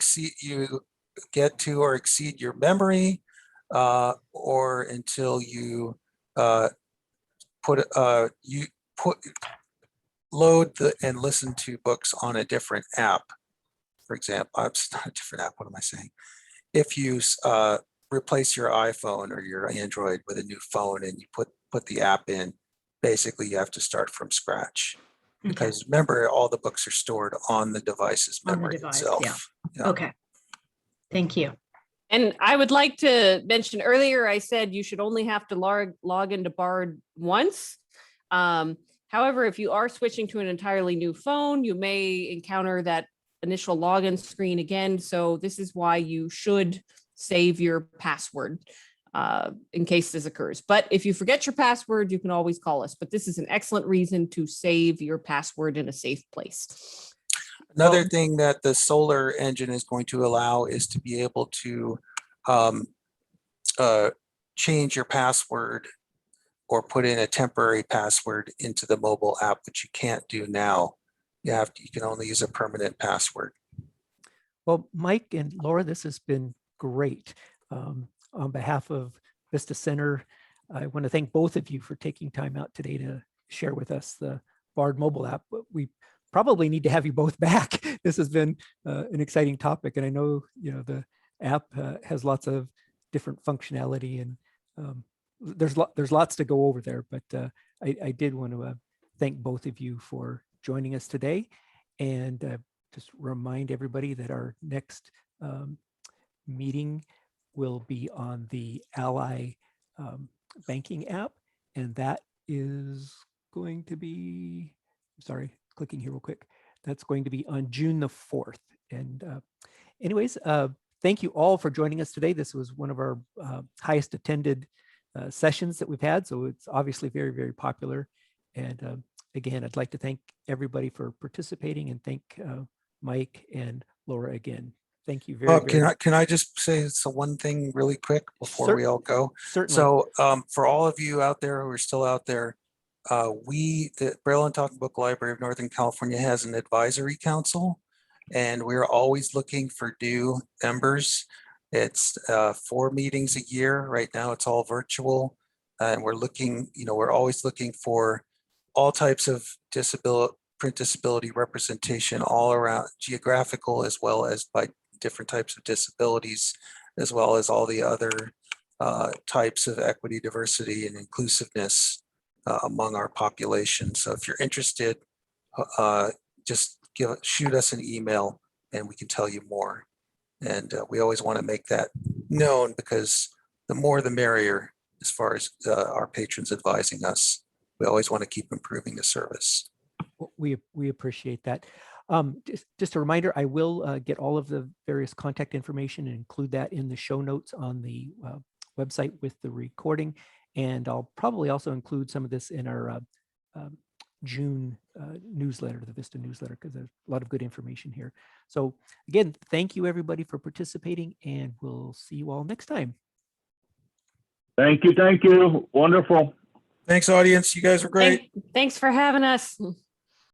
get to or exceed your memory, or until you load and listen to books on a different app. for example, it's not a different app. What am I saying? If you replace your iPhone or your Android with a new phone and you put the app in, basically you have to start from scratch. Okay. Because remember, all the books are stored on the device's On the memory device, itself. yeah. Okay. Thank you. And I would like to mention earlier, I said you should only have to log into BARD once. However, if you are switching to an entirely new phone, you may encounter that initial login screen again. So this is why you should save your password in case this occurs. But if you forget your password, you can always call us. But this is an excellent reason to save your password in a safe place. Another thing that the solar engine is going to allow is to be able to change your password or put in a temporary password into the mobile app, which you can't do now. You can only use a permanent password. Well, Mike and Laura, this has been great. On behalf of Vista Center, I want to thank both of you for taking time out today to share with us the BARD mobile app. We probably need to have you both back. This has been an exciting topic, and I know the app has lots of different functionality, and there's lots to go over there. But I did want to thank both of you for joining us today, and just remind everybody that our next meeting will be on the Ally banking app, and that is going to be, sorry, clicking here real quick. That's going to be on June the 4th. And anyways, thank you all for joining us today. This was one of our highest attended sessions that we've had, so it's obviously very, very popular. And again, I'd like to thank everybody for participating, and thank Mike and Laura again. Thank you very, very much. Can I just say one thing really quick before we all go? Certainly. So for all of you out there who are still out there, the Braille and Talking Book Library of Northern California has an advisory council, and we're always looking for new members. It's 4 meetings a year. Right now it's all virtual, and we're looking, we're always looking for all types of print disability representation all around, geographical as well as by different types of disabilities, as well as all the other types of equity, diversity, and inclusiveness among our population. So if you're interested, just shoot us an email and we can tell you more. And we always want to make that known, because the more the merrier as far as our patrons advising us. We always want to keep improving the service. We appreciate that. Just a reminder, I will get all of the various contact information and include that in the show notes on the website with the recording. And I'll probably also include some of this in our June newsletter, the Vista newsletter, because there's a lot of good information here. So again, thank you everybody for participating, and we'll see you all next time. Thank you. Thank you. Wonderful. Thanks, audience. You guys were great. Thanks for having us.